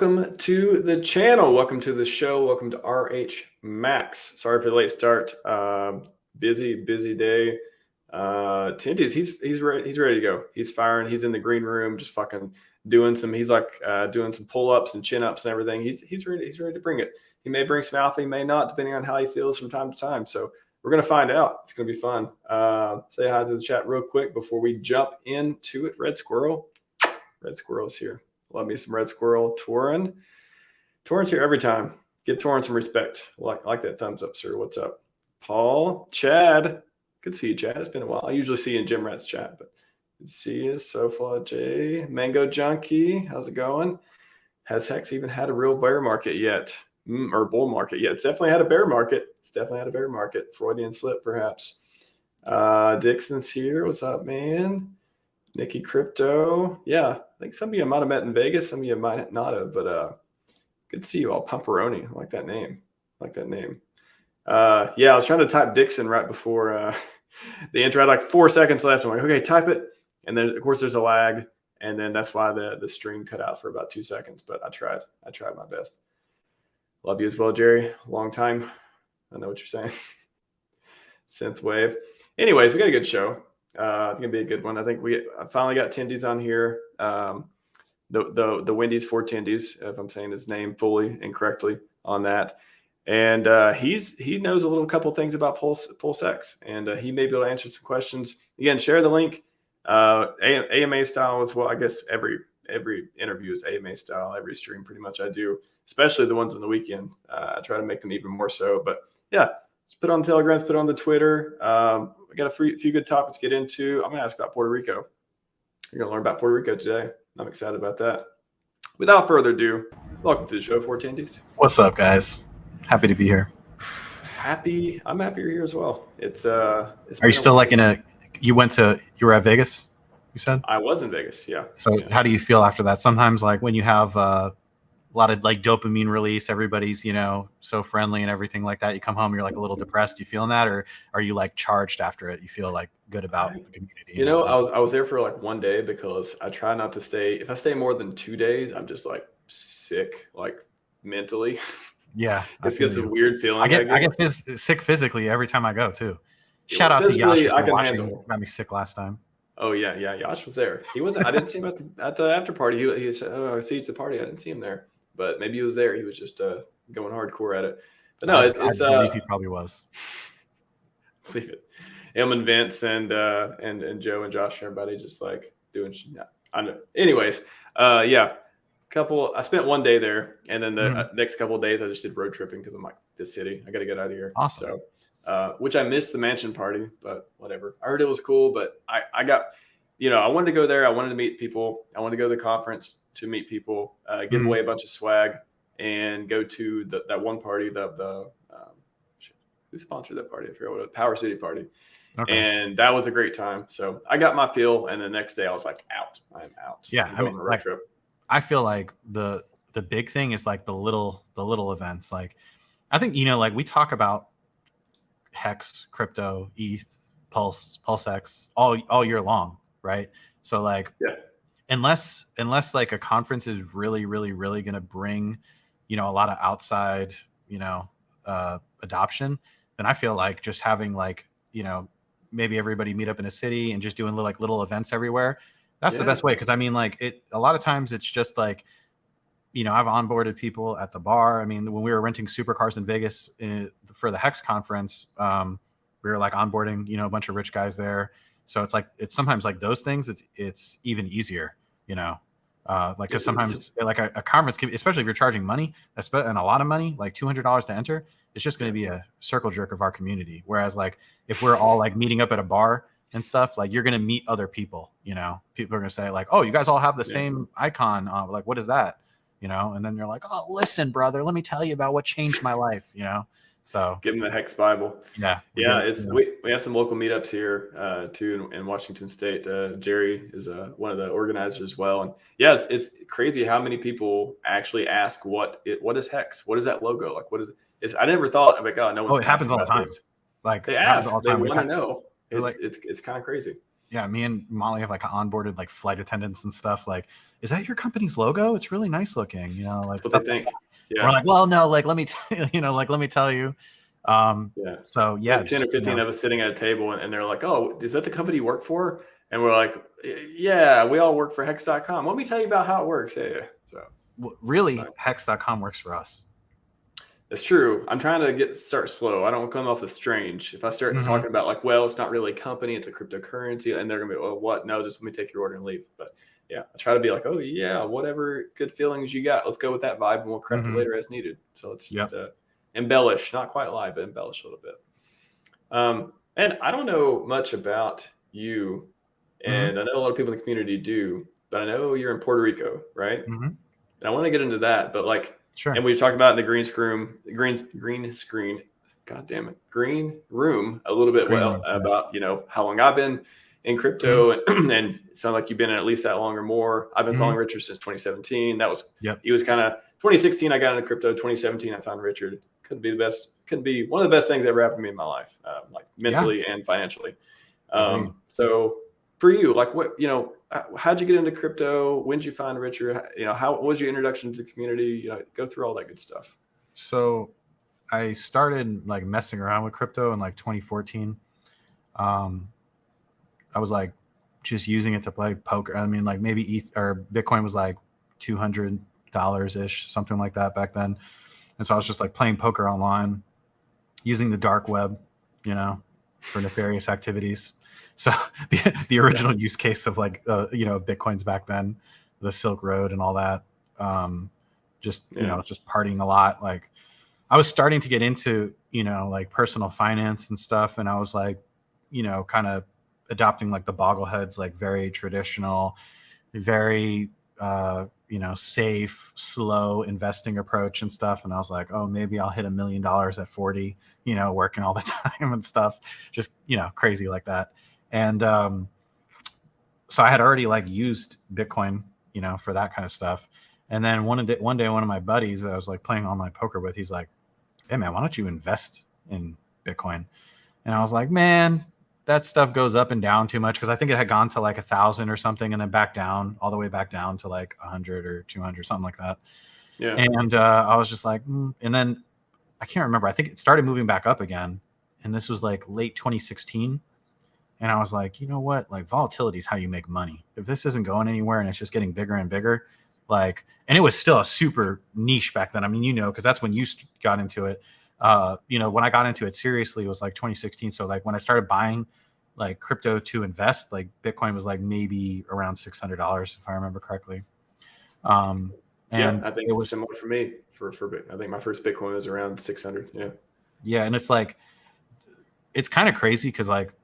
welcome to the channel. Welcome to the show. Welcome to RHMax. Sorry for the late start. Busy day. Tendies, he's ready to go. He's firing. He's in the green room, just fucking doing some. He's like doing some pull-ups and chin-ups and everything. He's ready. He's ready to bring it. He may bring some alpha. He may not, depending on how he feels from time to time. So we're gonna find out. It's gonna be fun. Say hi to the chat real quick before we jump into it. Red Squirrel. Red Squirrel's here. Love me some Red Squirrel. Torin. Torin's here every time. Give Torin some respect. Like that thumbs up, sir. What's up? Paul. Chad. Good to see you, Chad. It's been a while. I usually see you in Jim Rat's chat, but good to see you. Sofa J. Mango Junkie. How's it going? Has HEX even had a real bear market yet? Or bull market yet? It's definitely had a bear market. Freudian slip, perhaps. Dixon's here. What's up, man? Nikki Crypto. Yeah, I think some of you might have met in Vegas. Some of you might not have, but good to see you all. Pumperoni. I like that name. Yeah, I was trying to type Dixon right before the intro. I had like 4 seconds left. I'm like, okay, type it. And then, of course, there's a lag. And then that's why the stream cut out for about 2 seconds. But I tried my best. Love you as well, Jerry. Long time. I know what you're saying. Synthwave. Anyways, we got a good show. I think it'll be a good one. I think I finally got Tendies on here. The Wendy's 4Tendies, if I'm saying his name fully and correctly on that. And he knows a little couple things about PulseX, and he may be able to answer some questions. Again, share the link. AMA style as well. I guess every interview is AMA style. Every stream pretty much I do, especially the ones on the weekend. I try to make them even more so. But yeah. Just put on the Telegram, put on the Twitter. We got a few good topics to get into. I'm going to ask about Puerto Rico. You're going to learn about Puerto Rico today. I'm excited about that. Without further ado, welcome to the show, 4Tendies. What's up, guys? Happy to be here. I'm happy you're here as well. Are you still like you were at Vegas, you said? I was in Vegas, yeah. So how do you feel after that? Sometimes like when you have a lot of like dopamine release, everybody's, so friendly and everything like that. You come home, you're like a little depressed. You feeling that, or are you like charged after it? You feel like good about the community? I was there for like 1 day because I try not to stay. If I stay more than 2 days, I'm just like sick, like mentally. Yeah. It's just a weird feeling. I get sick physically every time I go too. Shout out to Yash for watching. Got me sick last time. Oh yeah. Yash was there. He wasn't. I didn't see him at the after party. He said, "Oh, I see you at the party." I didn't see him there. But maybe he was there. He was just going hardcore at it. But no, it's I believe he probably was. Believe it. Him and Vince and Joe and Josh and everybody just like doing. Yeah, I know. Anyways, yeah. I spent 1 day there, and then the next couple of days I just did road tripping because I'm like, this city, I got to get out of here. Awesome. So, which I missed the mansion party, but whatever. I heard it was cool, but I got. I wanted to go there. I wanted to meet people. I wanted to go to the conference to meet people, give away a bunch of swag, and go to that one party. Who sponsored that party? I forgot what it was. Power City party. Okay. And that was a great time. So I got my fill, and the next day I was like, out. I'm out. Yeah, I feel like the big thing is like the little events. Like I think like we talk about HEX, crypto, ETH, PulseX all year long. Right. So like, unless like a conference is really going to bring, a lot of outside, adoption, then I feel like just having like, maybe everybody meet up in a city and just doing little events everywhere. That's the best way. Cause I mean, like a lot of times it's just like, I've onboarded people at the bar. I mean, when we were renting supercars in Vegas for the HEX conference, we were like onboarding, a bunch of rich guys there. So it's sometimes like those things, it's even easier, because sometimes like a conference can, especially if you're charging money and a lot of money, like $200 to enter, it's just going to be a circle jerk of our community. Whereas like if we're all like meeting up at a bar and stuff, like you're going to meet other people, people are going to say like, oh, you guys all have the same icon. Like, what is that? And then you're like, oh, listen, brother, let me tell you about what changed my life, So give them the HEX Bible. Yeah. Yeah. We have some local meetups here too in Washington State. Jerry is one of the organizers as well. And yeah, it's crazy how many people actually ask what is HEX? What is that logo? Like, what is it? I never thought, I'm like, oh, no. It happens all the time. Like they ask, they want to know. It's kind of crazy. yeah, me and Molly have like onboarded like flight attendants and stuff. Like, is that your company's logo? It's really nice looking, you know, like That's what stuff they like think. that. We're Yeah. like, well, no, like let me you know, like let me tell you. Yeah. So We yeah, have 10 just or 15 of us sitting at a table and they're like, oh, is that the company you work for? And we're like, yeah, we all work for hex.com. Let me tell you about how it works. Yeah. So really hex.com works for us. it's true. I'm trying to start slow. I don't come off as strange. If I start talking about like, well, it's not really a company, it's a cryptocurrency, and they're gonna be, well, what? No, just let me take your order and leave. But yeah, I try to be like, oh yeah, whatever good feelings you got, let's go with that vibe, and we'll correct it later as needed. So let's just embellish, not quite lie, but embellish a little bit. And I don't know much about you, and I know a lot of people in the community do, but I know you're in Puerto Rico, right? And I want to get into that, but like, sure. And we talked about in the green screen, God damn it, green room a little bit about, you know, how long I've been in crypto and it sounds like you've been in at least that long or more. I've been following Richard since 2017. That was, he was kind of 2016. I got into crypto. 2017, I found Richard. Couldn't be one of the best things that ever happened to me in my life, like mentally and financially. So for you, like what, you know, how'd you get into crypto? When did you find Richard? You know, what was your introduction to the community? You know, go through all that good stuff. So I started like messing around with crypto in like 2014. I was like just using it to play poker. I mean, like maybe Bitcoin was like $200 ish, something like that back then. And so I was just like playing poker online, using the dark web, you know, for nefarious activities. So the original use case of like, you know, Bitcoins back then, the Silk Road and all that, you know, just partying a lot. Like I was starting to get into, you know, like personal finance and stuff. And I was like, you know, kind of adopting like the Boggleheads, like very traditional, very, you know, safe, slow investing approach and stuff. And I was like, oh, maybe I'll hit $1 million at 40, you know, working all the time and stuff, just, you know, crazy like that. And so I had already like used Bitcoin, you know, for that kind of stuff. And then one day, one of my buddies that I was like playing online poker with, he's like, hey man, why don't you invest in Bitcoin? And I was like, man, that stuff goes up and down too much. Cause I think it had gone to like 1,000 or something and then back down, all the way back down to like 100 or 200, something like that. Yeah. And I was just like, and then I can't remember. I think it started moving back up again. And this was like late 2016. And I was like, you know what? Like volatility is how you make money. If this isn't going anywhere and it's just getting bigger and bigger, like, and it was still a super niche back then. I mean, you know, because that's when you got into it. You know, when I got into it seriously, it was like 2016. So like when I started buying like crypto to invest, like Bitcoin was like maybe around $600 if I remember correctly. And I think it was similar for me. I think my first Bitcoin was around 600. Yeah. Yeah, and it's like, it's kind of crazy because like,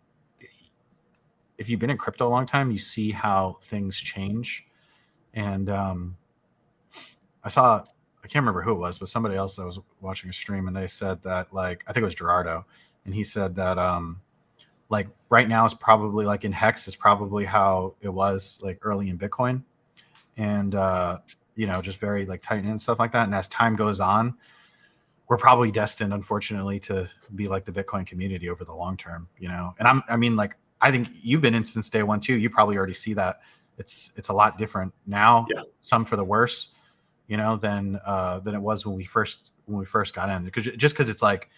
if you've been in crypto a long time, you see how things change. And I can't remember who it was, but somebody else that was watching a stream and they said that like, I think it was Gerardo. And he said that like right now is probably like in HEX is probably how it was like early in Bitcoin. And, you know, just very like tight and stuff like that. And as time goes on, we're probably destined, unfortunately, to be like the Bitcoin community over the long term, you know? And I mean, like, I think you've been in since day one too. You probably already see that it's a lot different now, some for the worse, you know, than it was when we first got in. Because it's like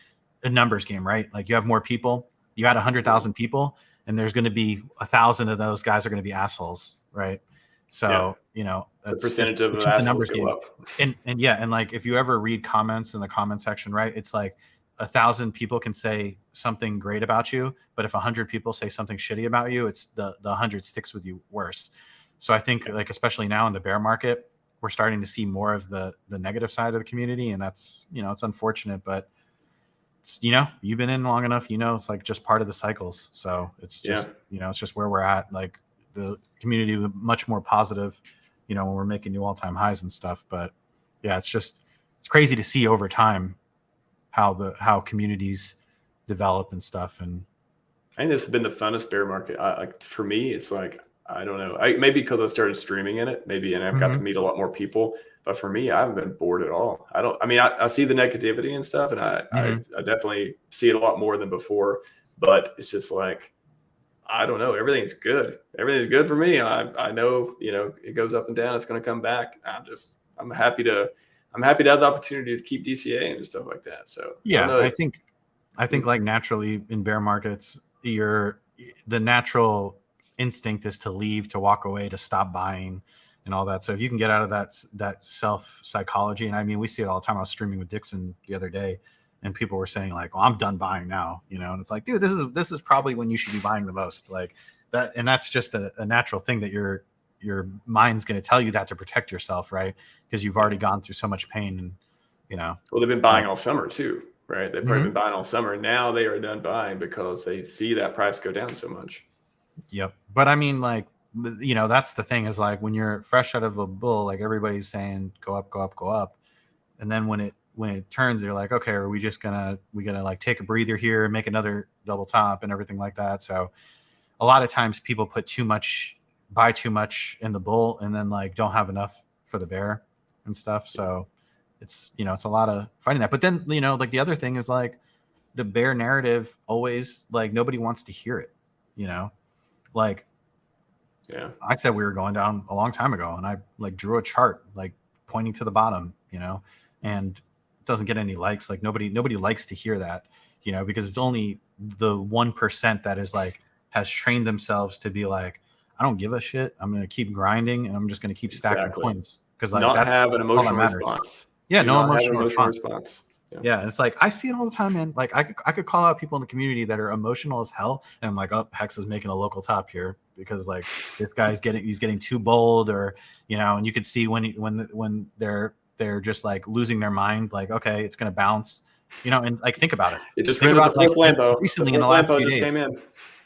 a numbers game, right? Like you have more people, you had 100,000 people, and there's going to be 1,000 of those guys are going to be assholes, right? So you know, the percentage of the numbers go up. And like if you ever read comments in the comment section, right? It's like 1,000 people can say something great about you, but if 100 people say something shitty about you, it's the 100 sticks with you worse. So I think like especially now in the bear market, we're starting to see more of the negative side of the community, and that's, you know, it's unfortunate, but it's, you know, you've been in long enough, you know, it's like just part of the cycles. So it's just you know, it's just where we're at. Like the community was much more positive, you know, when we're making new all-time highs and stuff. But yeah, it's crazy to see over time how communities develop and stuff. And I think this has been the funnest bear market. Like for me, it's like, I don't know, maybe because I started streaming in it, maybe, and I've got to meet a lot more people. But for me, I haven't been bored at all. I see the negativity and stuff, and I definitely see it a lot more than before. But it's just like, I don't know. Everything's good. Everything's good for me. I know, it goes up and down. It's going to come back. I'm happy to have the opportunity to keep DCA and stuff like that. So Yeah, I think like naturally in bear markets, the natural instinct is to leave, to walk away, to stop buying and all that. So if you can get out of that self psychology, and I mean, we see it all the time. I was streaming with Dixon the other day, and people were saying like, well, I'm done buying now, and it's like, dude, this is probably when you should be buying the most, like that. And that's just a natural thing that your mind's going to tell you that to protect yourself, right? Because you've already gone through so much pain, and well, they've been buying all summer too, right? They've probably Mhm. been buying all summer. Now they are done buying because they see that price go down so much. Yep. But I mean, like, that's the thing, is like when you're fresh out of a bull, like everybody's saying go up, go up, go up. And then when it turns, you're like, okay, are we gonna like take a breather here and make another double top and everything like that? So a lot of times people buy too much in the bull and then like don't have enough for the bear and stuff. So it's a lot of fighting that. But then, like the other thing is like the bear narrative always, like, nobody wants to hear it, like, yeah, I said we were going down a long time ago, and I like drew a chart like pointing to the bottom, and it doesn't get any likes. Like nobody likes to hear that, because it's only the 1% that is like has trained themselves to be like, I don't give a shit. I'm gonna keep grinding, and I'm just gonna keep stacking coins, because like not that's have an all that emotional matters. response. Yeah, Do no not have an emotional response. Yeah, and it's like I see it all the time, man. Like I could call out people in the community that are emotional as hell, and I'm like, oh, Hex is making a local top here because like this guy's getting too bold, or and you could see when they're just like losing their mind, like, okay, it's gonna bounce, and like think about it. It just Think rendered the about like fourth Lambo. recently The in the fourth last Lambo few just days. came in.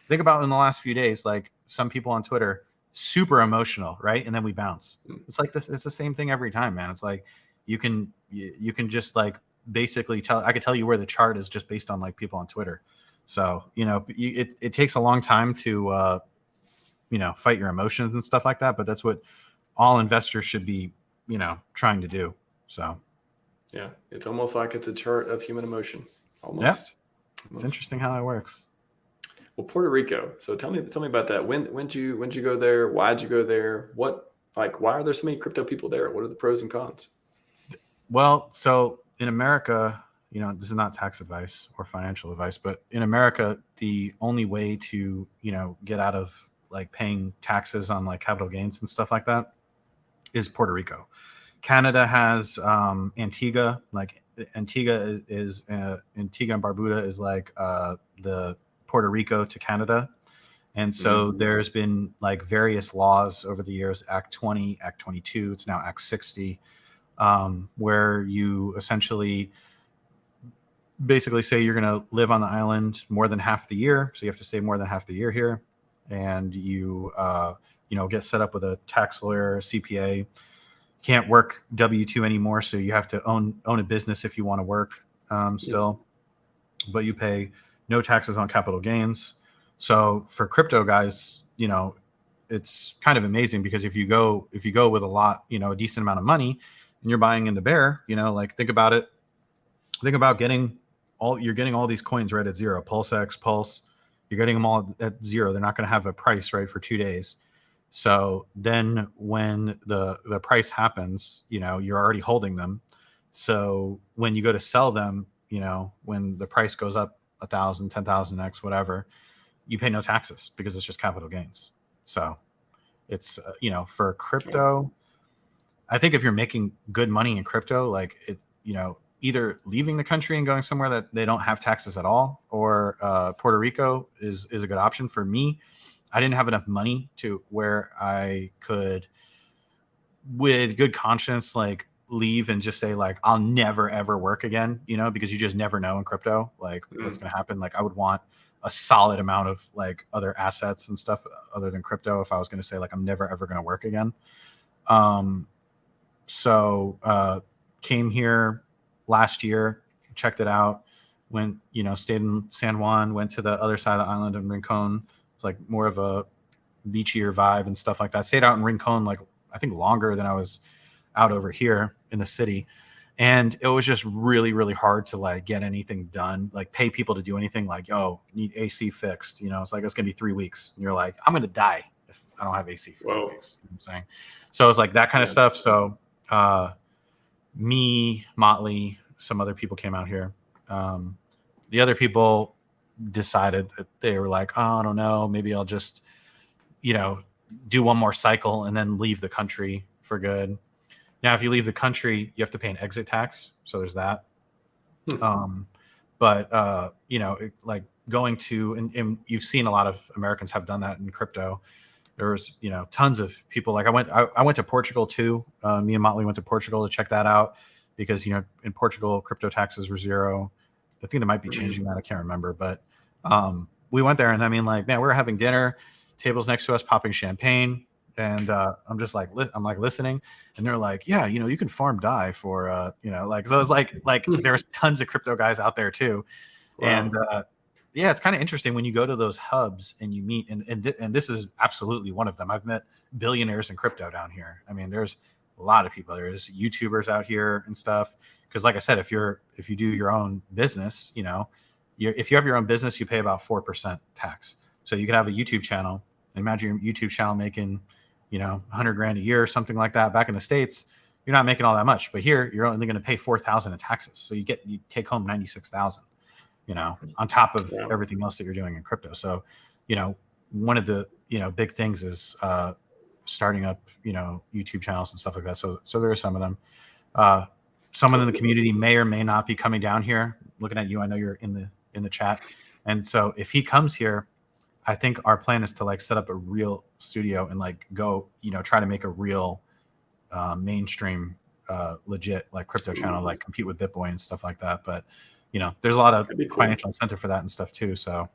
Think about in the last few days, like some people on Twitter super emotional, right? And then we bounce. It's like this. It's the same thing every time, man. It's like you can just like basically I could tell you where the chart is just based on like people on Twitter. So it takes a long time to fight your emotions and stuff like that. But that's what all investors should be trying to do. So yeah, it's almost like it's a chart of human emotion. Almost. Yeah, it's interesting how that works. Well, Puerto Rico. So tell me about that. When'd you go there? Why'd you go there? Why are there so many crypto people there? What are the pros and cons? Well, so in America, this is not tax advice or financial advice, but in America, the only way to, get out of like paying taxes on like capital gains and stuff like that is Puerto Rico. Canada has Antigua. Like Antigua is Antigua and Barbuda is like the Puerto Rico to Canada. And so there's been like various laws over the years, Act 20, Act 22, it's now Act 60, where you essentially basically say you're going to live on the island more than half the year. So you have to stay more than half the year here. And you, get set up with a tax lawyer, CPA. Can't work W-2 anymore. So you have to own a business if you want to work still. But you pay no taxes on capital gains. So for crypto guys, it's kind of amazing, because if you go with a lot, a decent amount of money, and you're buying in the bear, like think about it. Think about you're getting all these coins right at zero. PulseX, Pulse, you're getting them all at zero. They're not going to have a price right for 2 days. So then when the price happens, you're already holding them. So when you go to sell them, when the price goes up 1,000, 10,000x, whatever, you pay no taxes because it's just capital gains. So it's, for crypto, I think if you're making good money in crypto, like it, either leaving the country and going somewhere that they don't have taxes at all, or Puerto Rico is a good option for me. I didn't have enough money to where I could, with good conscience, like leave and just say like, I'll never, ever work again, because you just never know in crypto, like what's going to happen. Like I would want a solid amount of like other assets and stuff other than crypto if I was going to say like, I'm never, ever going to work again. So came here last year, checked it out, went, stayed in San Juan, went to the other side of the island in Rincon. It's like more of a beachier vibe and stuff like that. Stayed out in Rincon like I think longer than I was out over here in the city. And it was just really, really hard to like get anything done, like pay people to do anything. Like, oh, need AC fixed. You know, it's like it's gonna be 3 weeks, and you're like, I'm gonna die if I don't have AC for 3 weeks. You know what I'm saying? So it's like that kind of stuff. So me, Motley, some other people came out here. The other people decided that they were like, oh, I don't know, maybe I'll just, you know, do one more cycle and then leave the country for good. Now, if you leave the country, you have to pay an exit tax. So there's that. But you know, like going to, and you've seen a lot of Americans have done that in crypto. There was, you know, tons of people. Like I went to Portugal too. Me and Motley went to Portugal to check that out because, you know, in Portugal, crypto taxes were 0. I think they might be changing that. I can't remember, but we went there, and I mean, like, man, we were having dinner, tables next to us, popping champagne. And I'm just like, I'm like listening, and they're like, yeah, you know, you can farm DAI for, you know, like, so it was like there was tons of crypto guys out there too. Wow. And yeah, it's kind of interesting when you go to those hubs and you meet, and this is absolutely one of them. I've met billionaires in crypto down here. I mean, there's a lot of people. There's YouTubers out here and stuff. Because like I said, if you do your own business, you know, if you have your own business, you pay about 4% tax. So you could have a YouTube channel. Imagine your YouTube channel making, you know, 100 grand a year or something like that. Back in the States, you're not making all that much, but here you're only going to pay 4,000 in taxes. So you take home 96,000, you know, on top of everything else that you're doing in crypto. So, you know, one of the, you know, big things is starting up, you know, YouTube channels and stuff like that. So there are some of them. Someone in the community may or may not be coming down here. Looking at you, I know you're in the chat. And so if he comes here, I think our plan is to like set up a real studio and like go, you know, try to make a real mainstream, legit like crypto channel, like compete with BitBoy and stuff like that. But, you know, there's a lot of financial incentive for that and stuff too. So,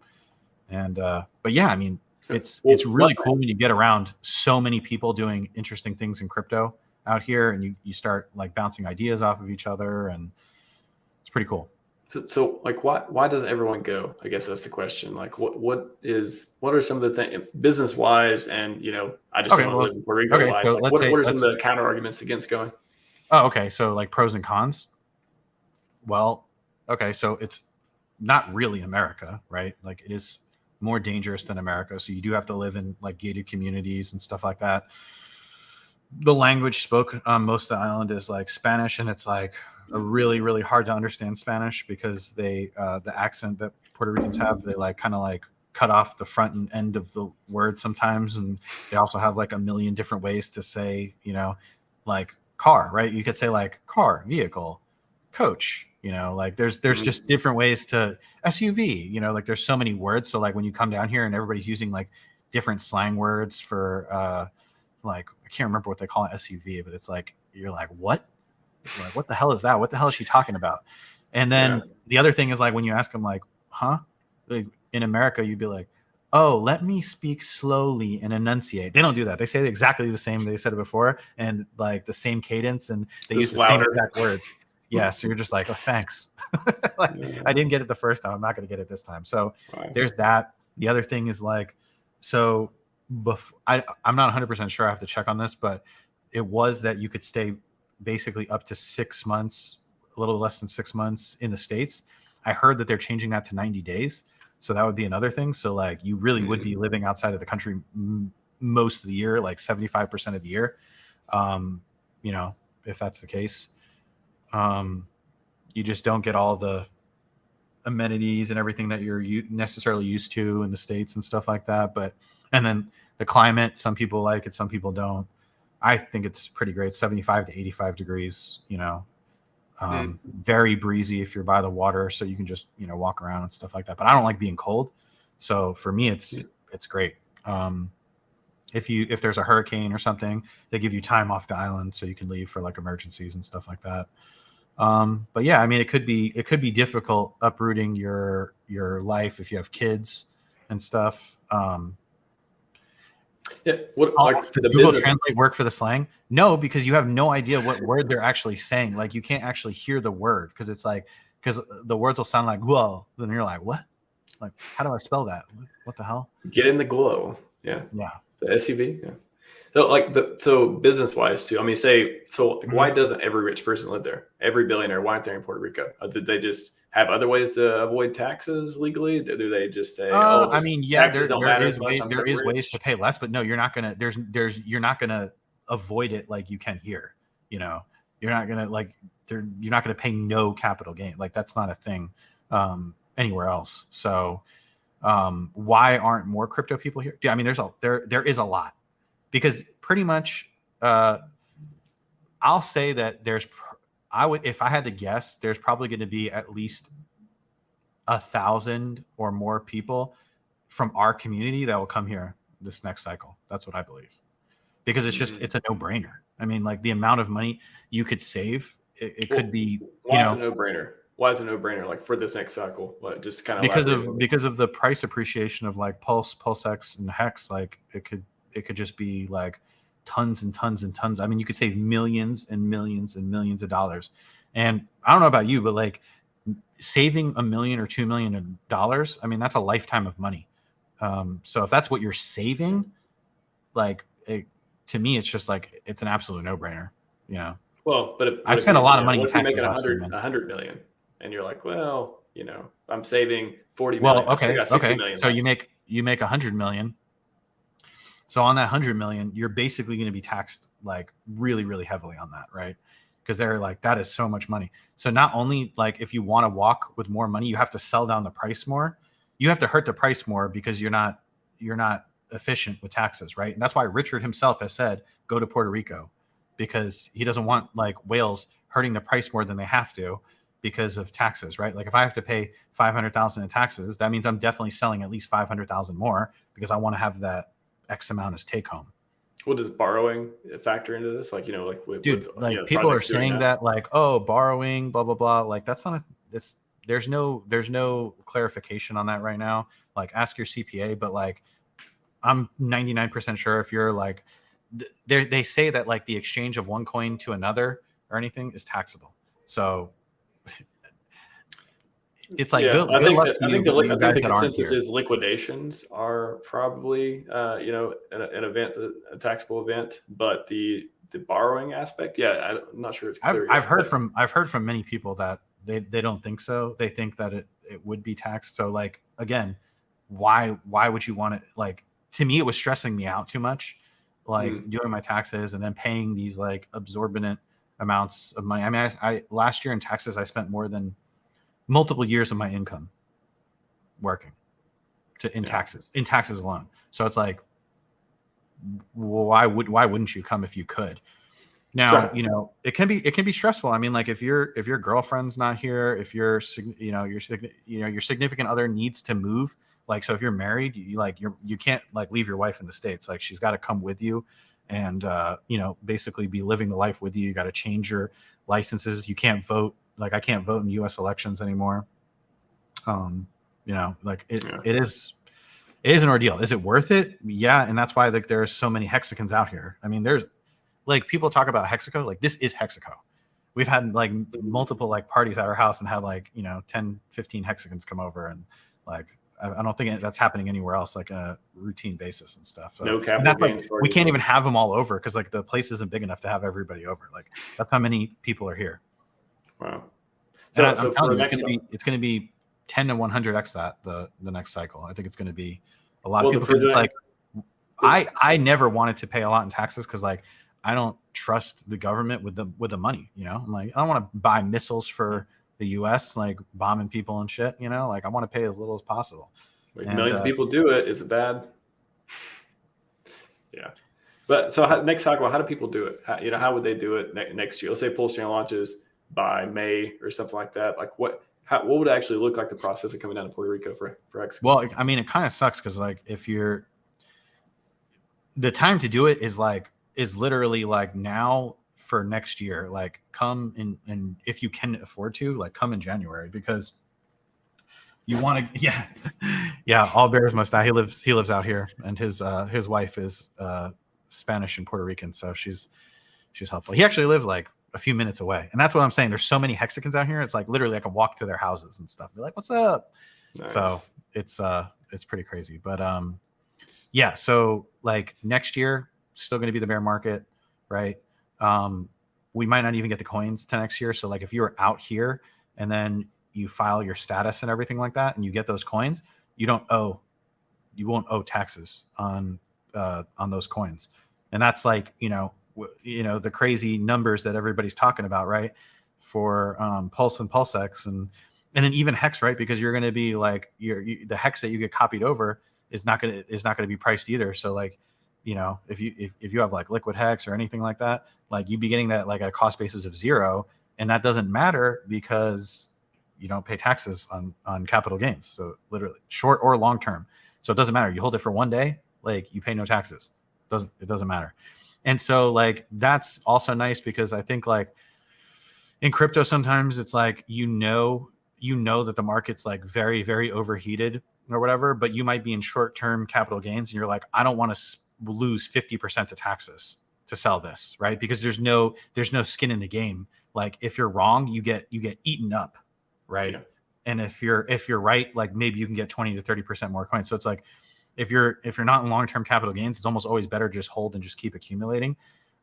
and, but yeah, I mean, it's really cool when you get around so many people doing interesting things in crypto out here, and you start like bouncing ideas off of each other, and it's pretty cool. So like, why does everyone go? I guess that's the question. Like, what are some of the things business wise, and, you know, I just don't want to live in Puerto Rico. Okay, wise. so like, what are some of the counter arguments against going? Oh, okay. So like pros and cons. Well, okay, so it's not really America, right? Like it is more dangerous than America. So you do have to live in like gated communities and stuff like that. The language spoke on most of the island is like Spanish, and it's like a really, really hard to understand Spanish because they the accent that Puerto Ricans have, they like kind of like cut off the front and end of the word sometimes, and they also have like a million different ways to say, you know, like car, right? You could say like car, vehicle, coach, you know, like there's just different ways to SUV, you know, like there's so many words. So like when you come down here and everybody's using like different slang words for like, I can't remember what they call an SUV, but it's like, you're like, what? Like, what the hell is that? What the hell is she talking about? And then the other thing is like, when you ask them like, huh? Like in America, you'd be like, oh, let me speak slowly and enunciate. They don't do that. They say exactly the same. They said it before, and like the same cadence, and they use the same exact words. Yeah. So you're just like, oh, thanks. Like, I didn't get it the first time. I'm not going to get it this time. So there's that. The other thing is like, so I'm not 100% sure. I have to check on this, but it was that you could stay basically up to 6 months, a little less than 6 months in the States. I heard that they're changing that to 90 days. So that would be another thing. So like you really would be living outside of the country most of the year, like 75% of the year. You know, if that's the case, you just don't get all the amenities and everything that you're necessarily used to in the States and stuff like that. But, and then the climate, some people like it, some people don't. I think it's pretty great. 75 to 85 degrees, you know, very breezy if you're by the water. So you can just, you know, walk around and stuff like that. But I don't like being cold. So for me, it's great. If there's a hurricane or something, they give you time off the island so you can leave for like emergencies and stuff like that. But yeah, I mean, it could be difficult uprooting your life if you have kids and stuff. Yeah. What does Google Translate work for the slang? No, because you have no idea what word they're actually saying. Like you can't actually hear the word because it's like, because the words will sound like "whoa," then you're like, what? Like, how do I spell that? What the hell? Get in the glow. Yeah. Yeah. The SUV. Yeah. So so business wise too. I mean, why doesn't every rich person live there? Every billionaire, why aren't they in Puerto Rico? Did they just have other ways to avoid taxes legally? Do they just say, "Oh, I mean, yeah, taxes don't matter as much. I'm so there is ways rich." to pay less, but no, you're not gonna. You're not gonna avoid it like you can here. You know, you're not gonna you're not gonna pay no capital gain. Like that's not a thing anywhere else. So why aren't more crypto people here? I mean, there is a lot, because pretty much I'll say that if I had to guess, there's probably going to be at least 1,000 or more people from our community that will come here this next cycle. That's what I believe, because it's a no-brainer. I mean, like the amount of money you could save, it could be, why is it a no-brainer? Why is it a no-brainer? Like for this next cycle, just kind of because of the price appreciation of like PulseX and HEX. Like it could just be like tons and tons and tons. I mean, you could save millions and millions and millions of dollars. And I don't know about you, but like saving $1 million or $2 million, I mean, that's a lifetime of money. So if that's what you're saving, like to me, it's just like, it's an absolute no-brainer, you know? Well, but I've spent a lot of money in taxes. Making 100 million and you're like, well, you know, I'm saving 40 million. Well, okay. Million so you make 100 million. So on that 100 million, you're basically going to be taxed like really, really heavily on that, right? Because they're like, that is so much money. So not only like if you want to walk with more money, you have to sell down the price more. You have to hurt the price more because you're not efficient with taxes, right? And that's why Richard himself has said, go to Puerto Rico, because he doesn't want like whales hurting the price more than they have to because of taxes, right? Like if I have to pay 500,000 in taxes, that means I'm definitely selling at least 500,000 more because I want to have that X amount as take home. Well, does borrowing factor into this? Like, you know, like people are saying that like, oh, borrowing, blah, blah, blah. Like that's not there's no clarification on that right now. Like ask your CPA, but like, I'm 99% sure if you're like, they say that like the exchange of one coin to another or anything is taxable. So it's like, good luck to you. I think the consensus is liquidations are probably, an event, a taxable event, but the borrowing aspect, I'm not sure it's clear. I've heard from many people that they don't think so. They think that it would be taxed. So like, again, why would you want it? Like, to me, it was stressing me out too much, like doing my taxes and then paying these like exorbitant amounts of money. I mean, I last year in taxes, I spent more than multiple years of my income working in taxes alone. So it's like, why wouldn't you come if you could? Now, you know, it can be stressful. I mean, like if your girlfriend's not here, if your significant other needs to move, like, so if you're married, you can't like leave your wife in the States. Like she's got to come with you and, basically be living the life with you. You got to change your licenses. You can't vote. Like I can't vote in US elections anymore. It is an ordeal. Is it worth it? Yeah. And that's why like there's so many hexagons out here. I mean, there's like people talk about Hexaco, like this is Hexaco. We've had like multiple like parties at our house and had like, 10, 15 hexagons come over, and like, I don't think that's happening anywhere else, like a routine basis and stuff. So, no capital that's like, we can't even have them all over because like the place isn't big enough to have everybody over. Like that's how many people are here. Wow. So I'm telling you, it's going to be 10 to 100x that the next cycle. I think it's going to be a lot of people, because it's like I never wanted to pay a lot in taxes because like I don't trust the government with the money. I'm like, I don't want to buy missiles for the US, like bombing people and shit. Like I want to pay as little as possible. Millions of people do it. Is it bad? Yeah. But so next cycle, how do people do it? How would they do it next year? Let's say PulseChain launches by May or something like that. Like what would it actually look like, the process of coming down to Puerto Rico for HEX? Well, I mean, it kind of sucks because like the time to do it is literally like now for next year. Like come in, and if you can afford to, like come in January, because you want to. Yeah. All bears must die. He lives out here, and his wife is Spanish and Puerto Rican, so she's helpful. He actually lives like a few minutes away, and that's what I'm saying. There's so many hexagons out here. It's like literally I can walk to their houses and stuff. Be like, "What's up?" Nice. So it's pretty crazy. But so like next year, still going to be the bear market, right? We might not even get the coins to next year. So like if you're out here and then you file your status and everything like that, and you get those coins, you won't owe taxes on those coins. And that's like, the crazy numbers that everybody's talking about, right? For Pulse and PulseX and then even HEX, right? Because you're going to be like the HEX that you get copied over is not going to be priced either. So like, if you have like liquid HEX or anything like that, like you'd be getting that like a cost basis of 0, and that doesn't matter because you don't pay taxes on capital gains. So literally short or long term. So it doesn't matter. You hold it for one day, like you pay no taxes. It doesn't matter. And so like that's also nice because I think like in crypto sometimes it's like that the market's like very, very overheated or whatever, but you might be in short-term capital gains and you're like, I don't want to lose 50% of taxes to sell this, right? Because there's no skin in the game. Like if you're wrong, you get eaten up, right? Yeah. And if you're right, like maybe you can get 20 to 30% more coins. So it's like if you're not in long-term capital gains, it's almost always better to just hold and just keep accumulating.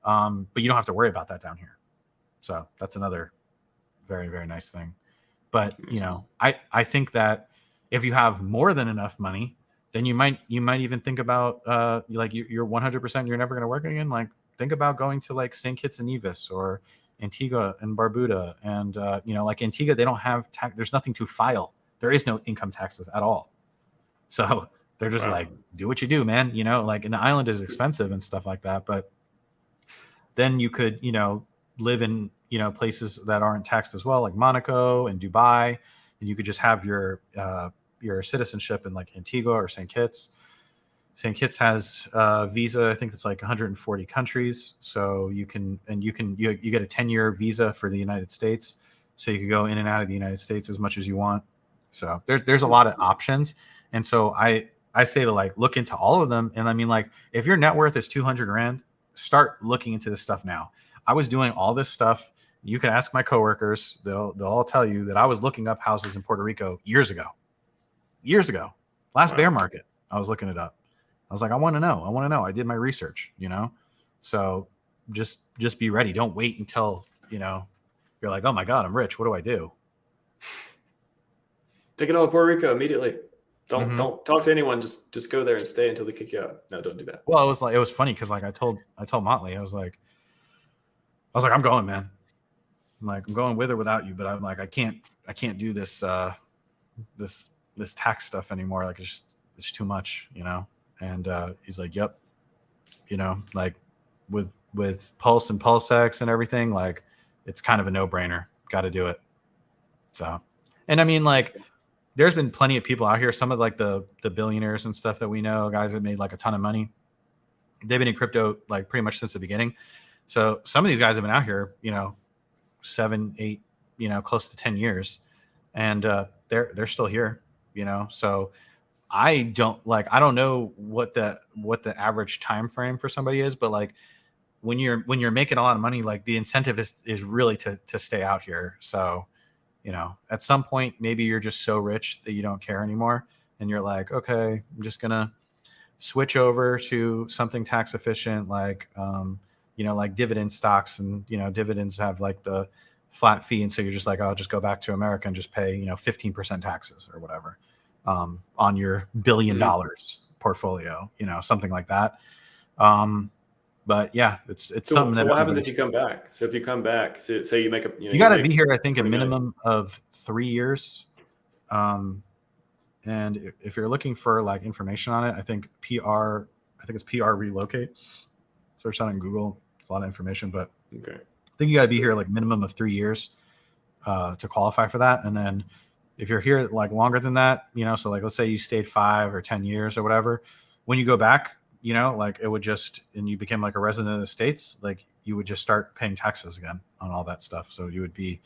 But you don't have to worry about that down here. So that's another very, very nice thing. But I think that if you have more than enough money, then you might even think about like you're 100% you're never going to work again. Like think about going to like St. Kitts and Nevis or Antigua and Barbuda, and like Antigua, they don't have there's nothing to file. There is no income taxes at all. So they're just like, do what you do, man. Like, and the island is expensive and stuff like that. But then you could, live in, places that aren't taxed as well, like Monaco and Dubai, and you could just have your citizenship in like Antigua or St. Kitts. St. Kitts has visa. I think it's like 140 countries. So you get a 10-year visa for the United States. So you could go in and out of the United States as much as you want. So there's a lot of options. And so I say to like look into all of them. And I mean, like if your net worth is 200 grand, start looking into this stuff now. I was doing all this stuff. You can ask my coworkers. They'll all tell you that I was looking up houses in Puerto Rico years ago. Last bear market, I was looking it up. I was like, I want to know. I did my research, So just be ready. Don't wait until, you're like, oh my God, I'm rich. What do I do? Take it all to Puerto Rico immediately. Don't talk to anyone. Just go there and stay until they kick you out. No, don't do that. Well, it was funny because like I told Motley, I was like, I'm going, man. I'm like, I'm going with or without you, but I'm like, I can't do this this tax stuff anymore. Like it's too much, And he's like, yep, like with Pulse and PulseX and everything, like it's kind of a no-brainer. Got to do it. So, and I mean, like, there's been plenty of people out here. Some of like the billionaires and stuff that we know, guys that made like a ton of money. They've been in crypto like pretty much since the beginning. So some of these guys have been out here, 7, 8, close to 10 years, and they're still here, So I don't know what the average time frame for somebody is, but like when you're making a lot of money, like the incentive is really to stay out here. So, at some point, maybe you're just so rich that you don't care anymore. And you're like, okay, I'm just going to switch over to something tax efficient, like, like dividend stocks, and, dividends have like the flat fee. And so you're just like, I'll just go back to America and just pay, 15% taxes or whatever, on your $1 billion portfolio, something like that. But yeah, it's something that. So what happens if you come back? So if you come back, say you make a, you got to be here, I think, a minimum of 3 years. And if you're looking for like information on it, I think it's PR relocate. Search that on Google. It's a lot of information, but okay. I think you got to be here like minimum of 3 years to qualify for that. And then if you're here like longer than that, so like let's say you stayed 5 or 10 years or whatever, when you go back, like it would just, and you became like a resident of the States, like you would just start paying taxes again on all that stuff. So you would be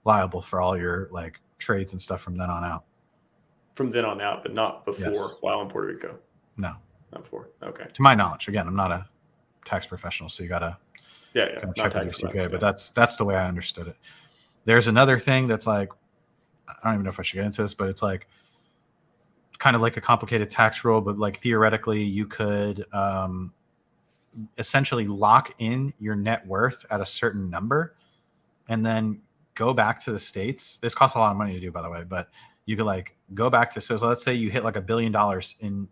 liable for all your like trades and stuff from then on out. From then on out, but not before. Yes. While in Puerto Rico. No, not before. Okay. To my knowledge, again, I'm not a tax professional, so you gotta check with your CPA. But that's the way I understood it. There's another thing that's like, I don't even know if I should get into this, but it's like kind of like a complicated tax rule, but like theoretically you could essentially lock in your net worth at a certain number and then go back to the States. This costs a lot of money to do, by the way, but you could like go back to, so let's say you hit like $1 billion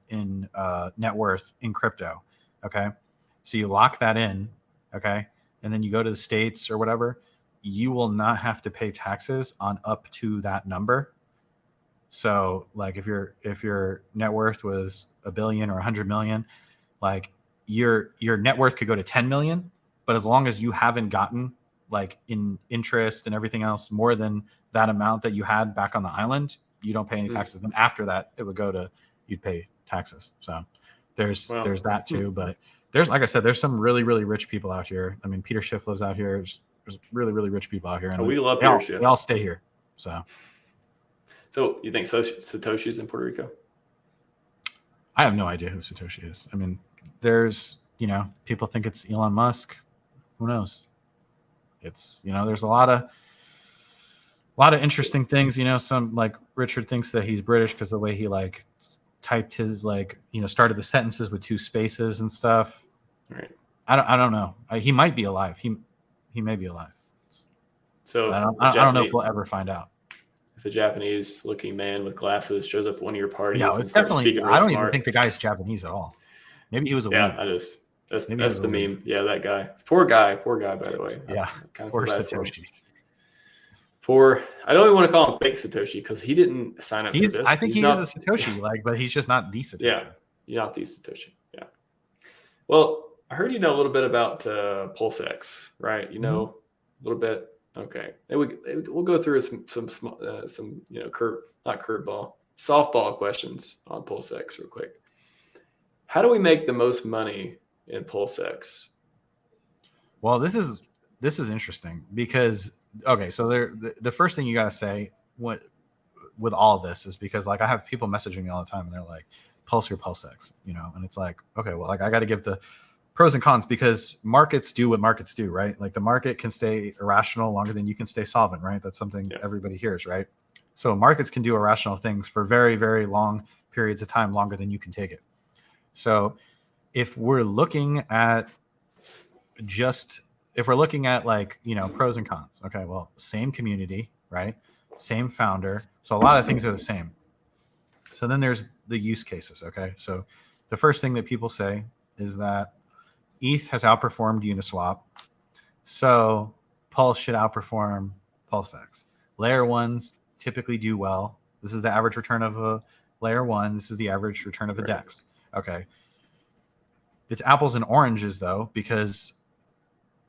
in net worth in crypto. Okay. So you lock that in. Okay. And then you go to the States or whatever, you will not have to pay taxes on up to that number. So like if your net worth was $1 billion or 100 million, like your net worth could go to 10 million, but as long as you haven't gotten like in interest and everything else more than that amount that you had back on the island, you don't pay any taxes. Then after that, it would go to, you'd pay taxes. So there's that too. But there's, like I said, there's some really, really rich people out here. I mean, Peter Schiff lives out here. There's really, really rich people out here. And we love Peter Schiff. They all stay here. So you think Satoshi's in Puerto Rico? I have no idea who Satoshi is. I mean, there's, people think it's Elon Musk. Who knows? It's, there's a lot of interesting things. Some like Richard thinks that he's British because the way he like typed his started the sentences with 2 spaces and stuff. Right. I don't know. He might be alive. He may be alive. So I don't know if we'll ever find out. If a Japanese-looking man with glasses shows up at one of your parties, no, it's definitely. I don't even think the guy's Japanese at all. Maybe he was a that's the meme. Yeah, that guy. Poor guy, by the way. Yeah, poor Satoshi. I don't even want to call him fake Satoshi because he didn't sign up for this. I think he is a Satoshi, but he's just not the Satoshi. Yeah, you're not the Satoshi. Yeah. Well, I heard you know a little bit about PulseX, right? A little bit. Okay, we'll go through some not curveball, softball questions on PulseX real quick. How do we make the most money in PulseX? Well, this is interesting because so the first thing you gotta say with all of this is because like I have people messaging me all the time and they're like Pulse or PulseX, and it's like, okay, well, like I got to give the pros and cons because markets do what markets do, right? Like the market can stay irrational longer than you can stay solvent, right? That's something everybody hears, right? So markets can do irrational things for very, very long periods of time, longer than you can take it. So if we're looking at like, pros and cons, okay, well, same community, right? Same founder. So a lot of things are the same. So then there's the use cases, okay? So the first thing that people say is that ETH has outperformed Uniswap, so Pulse should outperform PulseX. Layer 1s typically do well. This is the average return of a layer 1. This is the average return of a DEX. Okay. It's apples and oranges, though, because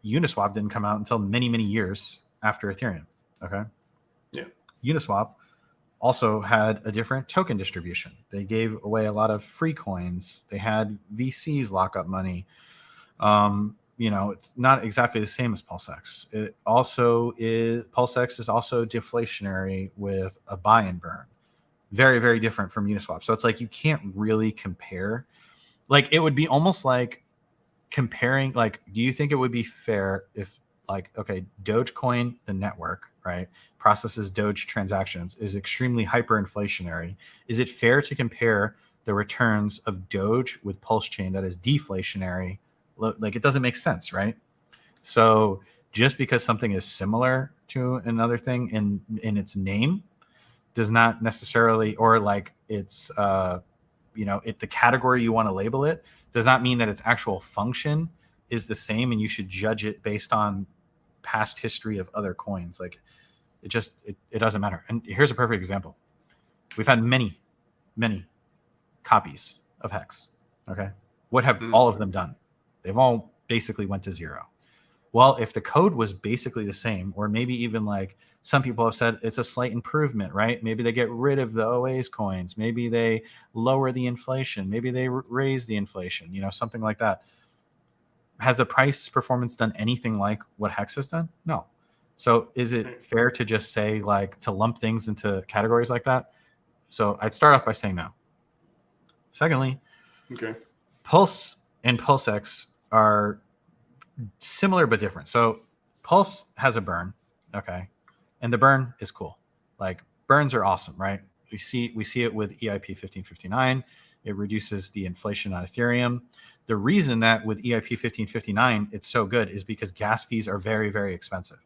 Uniswap didn't come out until many, many years after Ethereum. Okay. Yeah. Uniswap also had a different token distribution. They gave away a lot of free coins. They had VCs lock up money. It's not exactly the same as PulseX. PulseX is also deflationary with a buy and burn. Very, very different from Uniswap. So it's like you can't really compare. Like it would be almost like comparing, like, do you think it would be fair if like, okay, Dogecoin, the network, right, processes Doge transactions, is extremely hyperinflationary. Is it fair to compare the returns of Doge with PulseChain that is deflationary? Like it doesn't make sense, right? So just because something is similar to another thing in its name does not necessarily, or like it's the category you want to label it does not mean that its actual function is the same, and you should judge it based on past history of other coins. Like it doesn't matter. And here's a perfect example. We've had many copies of HEX. Okay, what have all of them done? They've all basically went to zero. Well, if the code was basically the same, or maybe even like some people have said it's a slight improvement, right? Maybe they get rid of the OA's coins. Maybe they lower the inflation. Maybe they raise the inflation, something like that. Has the price performance done anything like what HEX has done? No. So is it fair to just say, like, to lump things into categories like that? So I'd start off by saying no. Secondly, Pulse and PulseX are similar but different. So Pulse has a burn, okay, and the burn is cool. Like burns are awesome, right? We see it with EIP 1559. It reduces the inflation on Ethereum. The reason that with EIP 1559 it's so good is because gas fees are very, very expensive.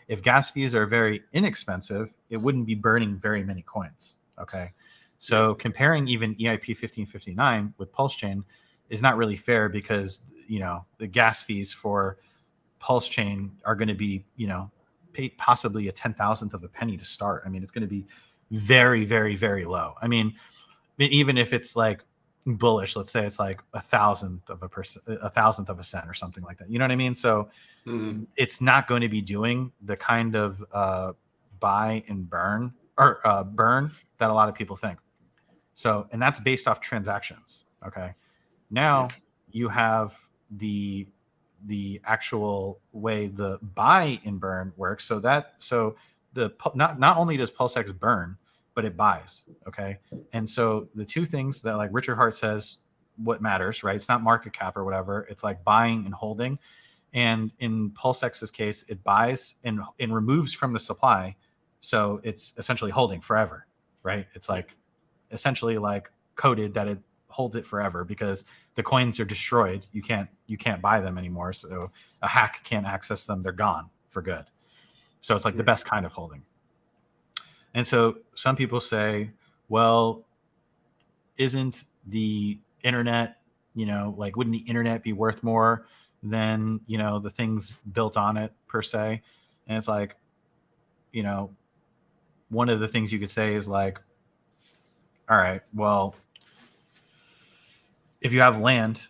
If gas fees are very inexpensive, it wouldn't be burning very many coins. Okay. So comparing even EIP 1559 with PulseChain is not really fair because, the gas fees for PulseChain are going to be, possibly a 10,000th of a penny to start. I mean, it's going to be very, very, very low. I mean, even if it's like bullish, let's say it's like a thousandth of a cent or something like that. You know what I mean? So it's not going to be doing the kind of buy and burn or burn that a lot of people think. So, and that's based off transactions. Okay. Now you have the actual way the buy and burn works. So not only does PulseX burn, but it buys. Okay. And so the two things that, like Richard Hart says, what matters, right? It's not market cap or whatever. It's like buying and holding. And in PulseX's case, it buys and removes from the supply. So it's essentially holding forever, right? It's like essentially like coded that it holds it forever because the coins are destroyed. You can't buy them anymore. So a hack can't access them. They're gone for good. So it's like the best kind of holding. And so some people say, well, isn't the internet, like wouldn't the internet be worth more than, the things built on it per se? And it's like, one of the things you could say is like, all right, well, if you have land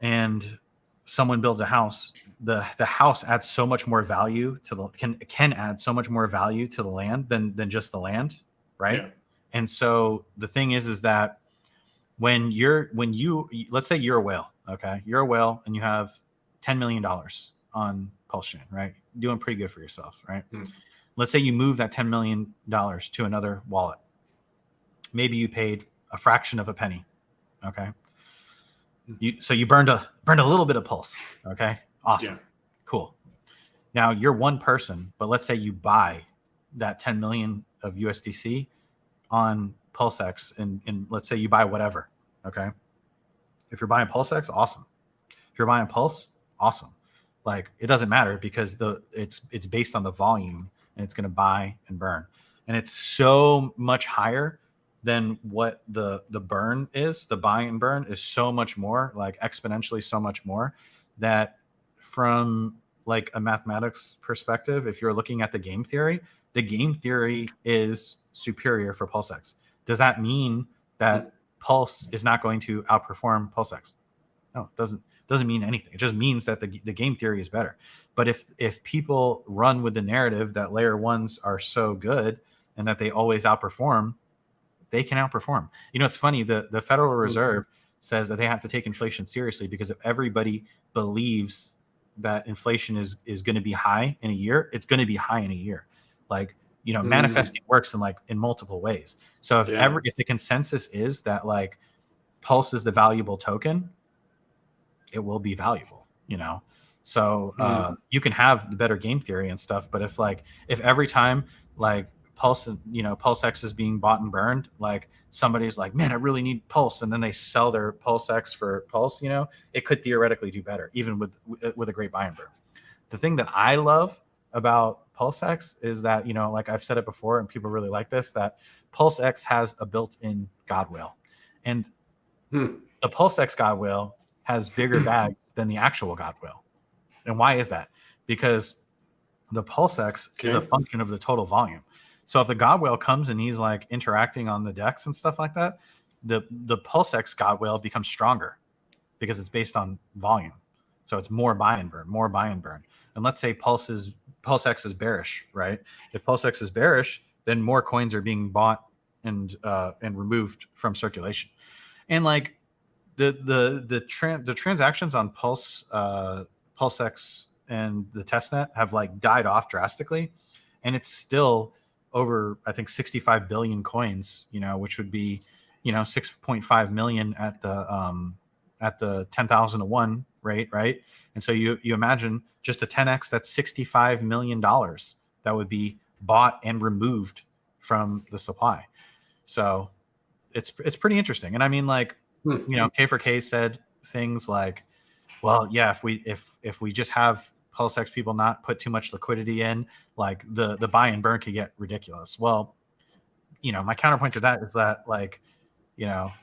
and someone builds a house, the house adds so much more value to the can add so much more value to the land than just the land, right? Yeah. And so the thing is that when you let's say you're a whale, okay, you're a whale and you have $10 million on PulseChain, right? Doing pretty good for yourself, right? Let's say you move that $10 million to another wallet. Maybe you paid a fraction of a penny, okay? So you burned a little bit of Pulse. Okay. Awesome. Yeah. Cool. Now you're one person, but let's say you buy that 10 million of USDC on PulseX and let's say you buy whatever. Okay. If you're buying PulseX, awesome. If you're buying Pulse, awesome. Like it doesn't matter because it's based on the volume and it's going to buy and burn. And it's so much higher than what the burn is. The buy and burn is so much more, like exponentially so much more, that from like a mathematics perspective, if you're looking at the game theory is superior for PulseX. Does that mean that Pulse is not going to outperform PulseX? No, it doesn't mean anything. It just means that the game theory is better. But if people run with the narrative that layer ones are so good and that they always outperform, they can outperform. It's funny. The Federal Reserve says that they have to take inflation seriously because if everybody believes that inflation is going to be high in a year, it's going to be high in a year. Like, manifesting works in multiple ways. So if the consensus is that like Pulse is the valuable token, it will be valuable, So you can have the better game theory and stuff, but if every time like PulseX is being bought and burned, like somebody's like, man, I really need Pulse, and then they sell their PulseX for Pulse, it could theoretically do better, even with a great buy and burn. The thing that I love about PulseX is that, like I've said it before, and people really like this, that PulseX has a built-in God whale, and the PulseX God whale has bigger bags than the actual God whale. And why is that? Because the PulseX is a function of the total volume. So if the God whale comes and he's like interacting on the decks and stuff like that, the PulseX God whale becomes stronger because it's based on volume. So it's more buy and burn. And let's say PulseX is bearish, right? If PulseX is bearish, then more coins are being bought and removed from circulation. And like the transactions on PulseX and the testnet have like died off drastically, and it's still over, I think, 65 billion coins, which would be, 6.5 million at the 10,000 to 1 rate, right? And so you imagine just a 10x, that's $65 million that would be bought and removed from the supply. So it's pretty interesting. And I mean, like, K4K said things like, well, yeah, if we just have PulseX people not put too much liquidity in, like the buy and burn could get ridiculous. Well, my counterpoint to that is that, like,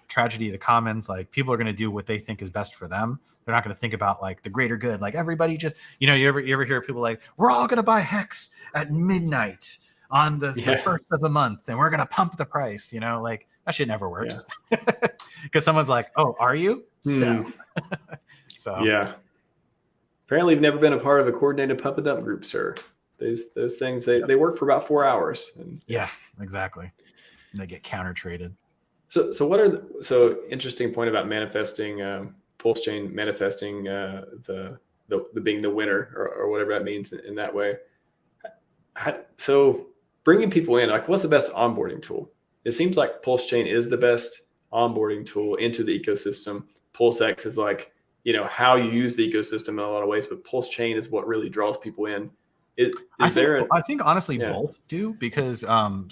tragedy of the commons, like, people are going to do what they think is best for them. They're not going to think about like the greater good. Like, everybody just, you ever hear people like, we're all going to buy HEX at midnight on the first of the month, and we're going to pump the price, like, that shit never works. Because someone's like, oh, are you? So yeah. Apparently you've never been a part of a coordinated pump and dump group, sir. Those things, they work for about 4 hours. And, yeah, exactly. They get counter traded. So interesting point about manifesting, PulseChain manifesting the being the winner, or whatever that means in that way. So bringing people in, like, what's the best onboarding tool? It seems like PulseChain is the best onboarding tool into the ecosystem. PulseX is like, how you use the ecosystem in a lot of ways, but PulseChain is what really draws people in. I think honestly both do, because one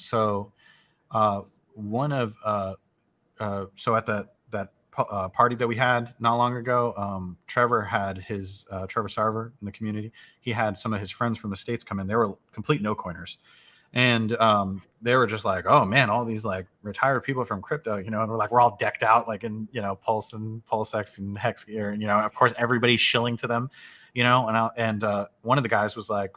of so at that party that we had not long ago, Trevor had his Trevor Sarver in the community. He had some of his friends from the States come in. They were complete no coiners, and they were just like, oh man, all these like retired people from crypto, and we're all decked out like in Pulse and PulseX and HEX gear, and of course everybody's shilling to them, and one of the guys was like,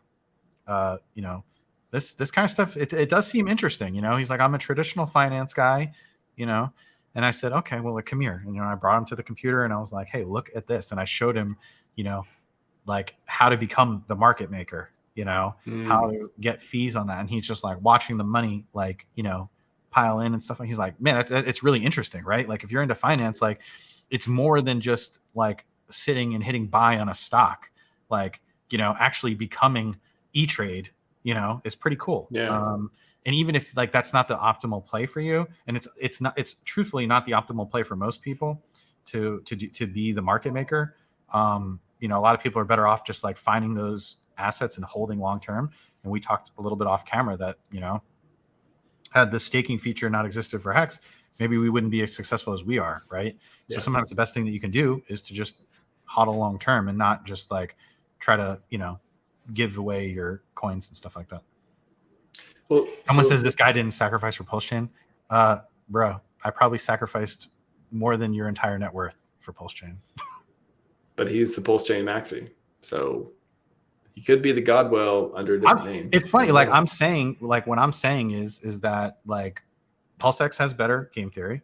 this kind of stuff, it does seem interesting, he's like, I'm a traditional finance guy, and I said, okay, well, come here. And, I brought him to the computer and I was like, hey, look at this. And I showed him, like, how to become the market maker, how to get fees on that. And he's just like watching the money, like, pile in and stuff. And he's like, man, it's really interesting, right? Like, if you're into finance, like, it's more than just like sitting and hitting buy on a stock, like, actually becoming E-Trade, is pretty cool. Yeah. And even if like that's not the optimal play for you, and it's truthfully not the optimal play for most people to be the market maker. A lot of people are better off just like finding those assets and holding long term. And we talked a little bit off camera that had the staking feature not existed for HEX, maybe we wouldn't be as successful as we are, right? Yeah. So sometimes the best thing that you can do is to just hodl long term and not just like try to give away your coins and stuff like that. Well, someone says this guy didn't sacrifice for PulseChain. Bro, I probably sacrificed more than your entire net worth for PulseChain. But he's the PulseChain maxi, so he could be the Godwell under a different name. It's funny, like I'm saying, like what I'm saying is that like PulseX has better game theory,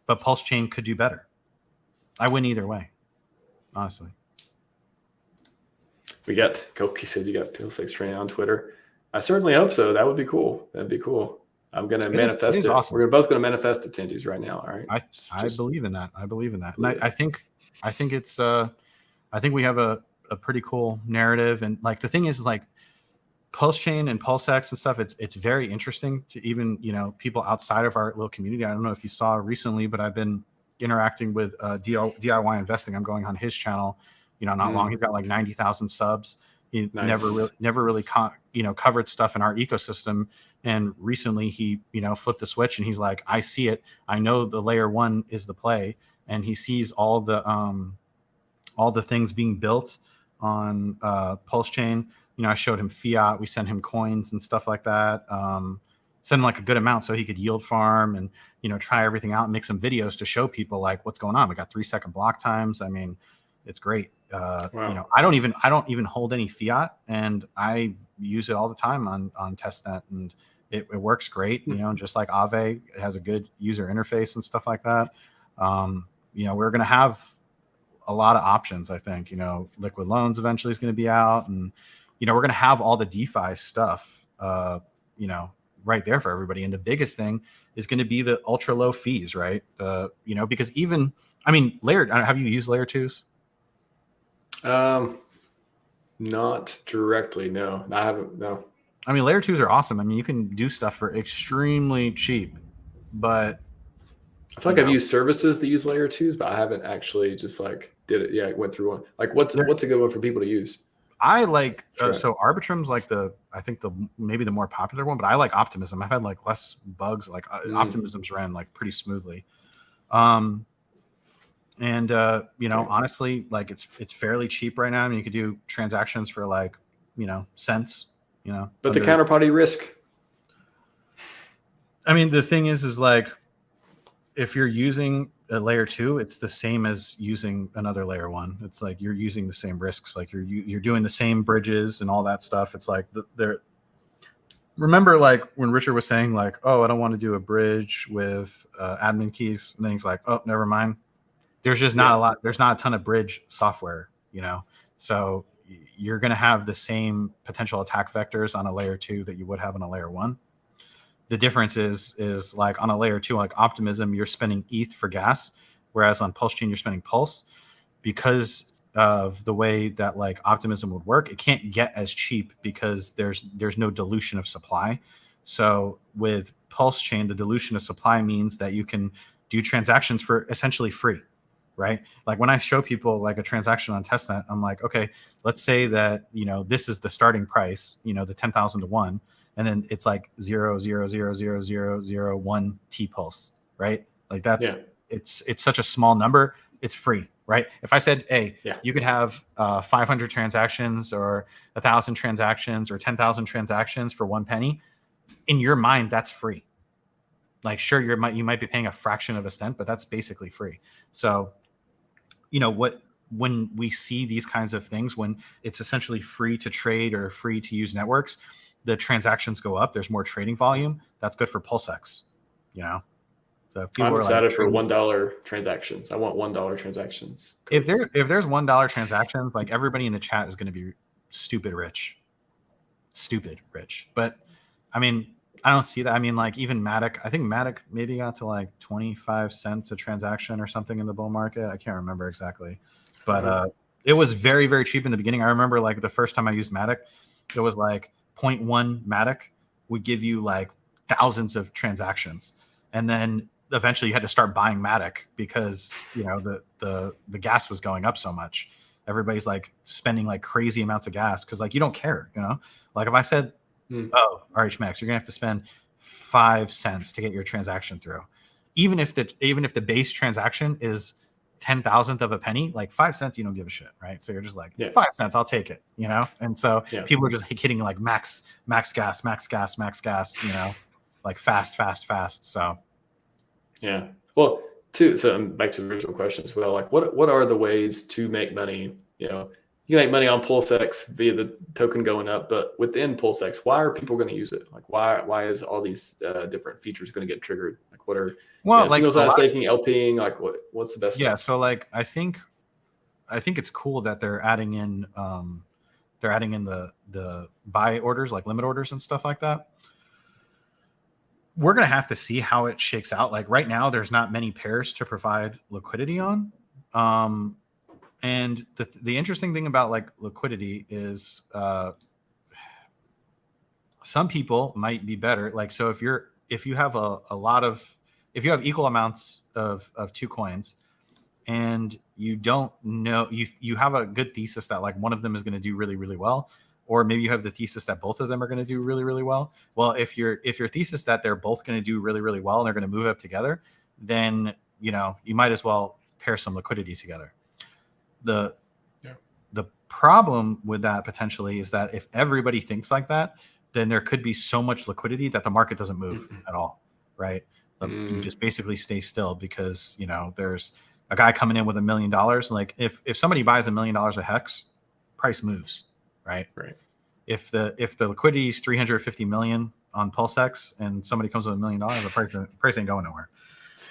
but PulseChain could do better. I win either way, honestly. We got Koki said you got PulseX training on Twitter. I certainly hope so. That would be cool. That'd be cool. I'm going to manifest it. Awesome. We're both going to manifest attendees right now. All right. I believe in that. And I think it's I think we have a pretty cool narrative. And like the thing is like PulseChain and PulseX and stuff, it's very interesting to even, people outside of our little community. I don't know if you saw recently, but I've been interacting with DIY investing. I'm going on his channel, not long. He's got like 90,000 subs. He never really covered stuff in our ecosystem, and recently he flipped the switch and he's like, I see it, I know the layer one is the play, and he sees all the things being built on PulseChain. I showed him fiat, we sent him coins and stuff like that, send him like a good amount so he could yield farm and try everything out and make some videos to show people like what's going on. We got 3-second block times. I mean, it's great. Wow. I don't even hold any fiat, and I use it all the time on testnet, and it works great. Just like Aave, it has a good user interface and stuff like that. We're going to have a lot of options. I think liquid loans eventually is going to be out, and we're going to have all the DeFi stuff right there for everybody. And the biggest thing is going to be the ultra low fees, right? Because even layered. Have you used layer 2s? Not directly. No, I haven't. No. Layer 2s are awesome. You can do stuff for extremely cheap, but I feel like I've used services that use layer 2s, but I haven't actually just like did it. Yeah, went through one. Like what's a good one for people to use? I like so Arbitrum's like maybe the more popular one, but I like Optimism. I've had like less bugs. Like Optimism's ran like pretty smoothly. And honestly, like it's fairly cheap right now. I mean, you could do transactions for like, cents, But the counterparty risk. I mean, the thing is like, if you're using a layer 2, it's the same as using another layer 1. It's like you're using the same risks, like you're doing the same bridges and all that stuff. It's like remember like when Richard was saying like, oh, I don't want to do a bridge with admin keys, and then he's like, oh, never mind. There's just not a lot. There's not a ton of bridge software, so you're going to have the same potential attack vectors on a layer 2 that you would have on a layer 1. The difference is like on a layer 2, like Optimism, you're spending ETH for gas, whereas on PulseChain, you're spending Pulse. Because of the way that like Optimism would work, it can't get as cheap because there's no dilution of supply. So with PulseChain, the dilution of supply means that you can do transactions for essentially free, right? Like when I show people like a transaction on testnet, I'm like, okay, let's say that, this is the starting price, the 10,000 to 1. And then it's like 0.0000001 T pulse, right? Like that's it's such a small number. It's free, right? If I said, hey, you could have 500 transactions or 1,000 transactions or 10,000 transactions for 1 penny, in your mind, that's free. Like, sure, you might be paying a fraction of a cent, but that's basically free. So, when we see these kinds of things, when it's essentially free to trade or free to use networks, the transactions go up. There's more trading volume. That's good for PulseX. So I'm excited for $1 transactions. I want $1 transactions. If there's $1 transactions, like everybody in the chat is going to be stupid rich. But I mean, I don't see that. I mean, like even Matic, I think Matic maybe got to like 25 cents a transaction or something in the bull market. I can't remember exactly, but it was very, very cheap in the beginning. I remember like the first time I used Matic, it was like 0.1 Matic would give you like thousands of transactions. And then eventually you had to start buying Matic because, the gas was going up so much. Everybody's like spending like crazy amounts of gas because like you don't care, like if I said, oh, RHMax, you're gonna have to spend 5 cents to get your transaction through. Even if the base transaction is 10,000th of a penny, like 5 cents, you don't give a shit, right? So you're just like 5 cents, I'll take it, And so people are just hitting like max gas, like fast. So well, so back to the original question as well. Like, what are the ways to make money? You can make money on PulseX via the token going up, but within PulseX, why are people going to use it? Like, why is all these different features going to get triggered? Like, what are like single sign staking, LPing? Like, what's the best? Yeah, so like I think it's cool that they're adding in the buy orders, like limit orders and stuff like that. We're gonna have to see how it shakes out. Like right now, there's not many pairs to provide liquidity on. And the interesting thing about like liquidity is some people might be better. Like, so if you have if you have equal amounts of 2 coins and you don't know, you have a good thesis that like one of them is going to do really, really well, or maybe you have the thesis that both of them are going to do really, really well. Well, if your thesis that they're both going to do really, really well and they're going to move up together, then, you might as well pair some liquidity together. The problem with that potentially is that if everybody thinks like that, then there could be so much liquidity that the market doesn't move at all, right? You just basically stay still because, there's a guy coming in with $1 million. Like if somebody buys $1 million of HEX, price moves, right? Right. If the liquidity is 350 million on PulseX and somebody comes with $1 million, the price ain't going nowhere.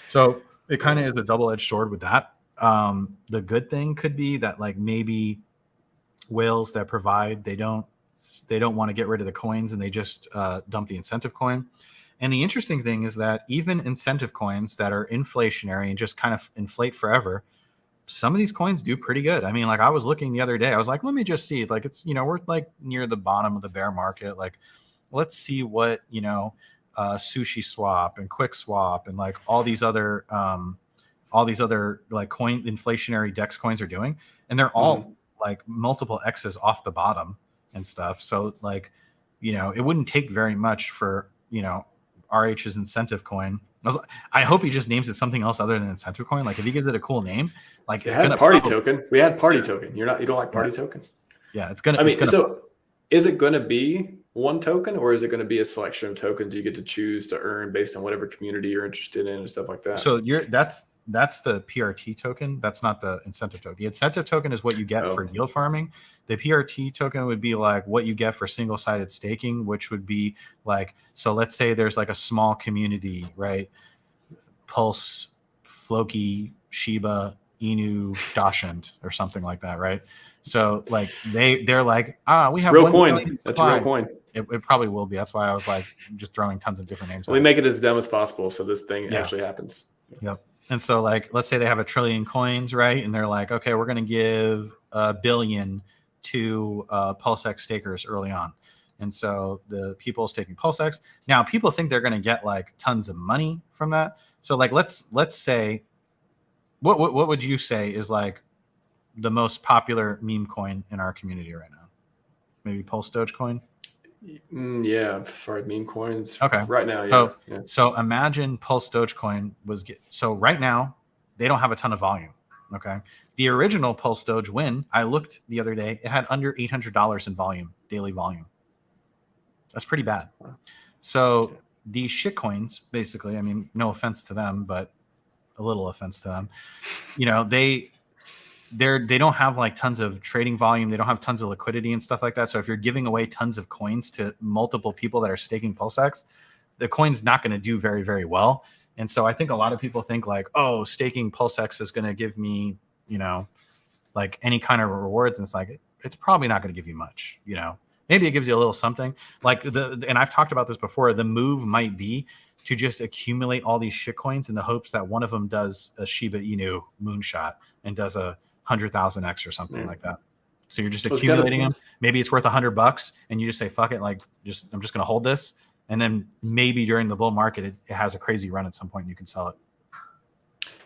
So it kind of is a double-edged sword with that. The good thing could be that like maybe whales that provide, they don't want to get rid of the coins and they just dump the incentive coin. And the interesting thing is that even incentive coins that are inflationary and just kind of inflate forever, some of these coins do pretty good. I mean, like I was looking the other day, I was like, let me just see, like it's, we're like near the bottom of the bear market. Like, let's see what, Sushi Swap and Quick Swap and like all these other like coin inflationary DEX coins are doing. And they're all like multiple X's off the bottom and stuff. So like, it wouldn't take very much for, RH's incentive coin I hope he just names it something else other than incentive coin. Like if he gives it a cool name, like It it's had gonna party token. We had party token. You don't like party token? Yeah, it's gonna. I mean, it's gonna, so is it going to be one token, or is it going to be a selection of tokens you get to choose to earn based on whatever community you're interested in and stuff like that? So that's the PRT token. That's not the incentive token. The incentive token is what you get for yield farming. The PRT token would be like what you get for single-sided staking, which would be like, so let's say there's like a small community, right? Pulse, Floki, Shiba, Inu, Dachshund, or something like that, right? So like they're like, we have real coin. That's a real coin. It probably will be. That's why I was like just throwing tons of different names. We make it as dumb as possible so this thing actually happens. Yep. And so like, let's say they have 1 trillion coins, right? And they're like, okay, we're going to give 1 billion to PulseX stakers early on. And so the people staking PulseX. Now people think they're going to get like tons of money from that. So like, let's say, what would you say is like the most popular meme coin in our community right now? Maybe Pulse Dogecoin? Yeah, as far as meme coins. Okay. Right now, yeah. So imagine Pulse Dogecoin so right now they don't have a ton of volume. Okay. The original Pulse Doge win, I looked the other day, it had under $800 in volume, daily volume. That's pretty bad. So these shit coins, basically, I mean, no offense to them, but a little offense to them, they don't have like tons of trading volume. They don't have tons of liquidity and stuff like that. So if you're giving away tons of coins to multiple people that are staking PulseX, the coin's not going to do very, very well. And so I think a lot of people think like, oh, staking PulseX is going to give me, like any kind of rewards. And it's like, it's probably not going to give you much, maybe it gives you a little something like and I've talked about this before. The move might be to just accumulate all these shit coins in the hopes that one of them does a Shiba Inu moonshot and does a 100,000x or something like that. So you're just accumulating them. Maybe it's worth $100 and you just say, fuck it. Like I'm just going to hold this. And then maybe during the bull market, it has a crazy run at some point and you can sell it.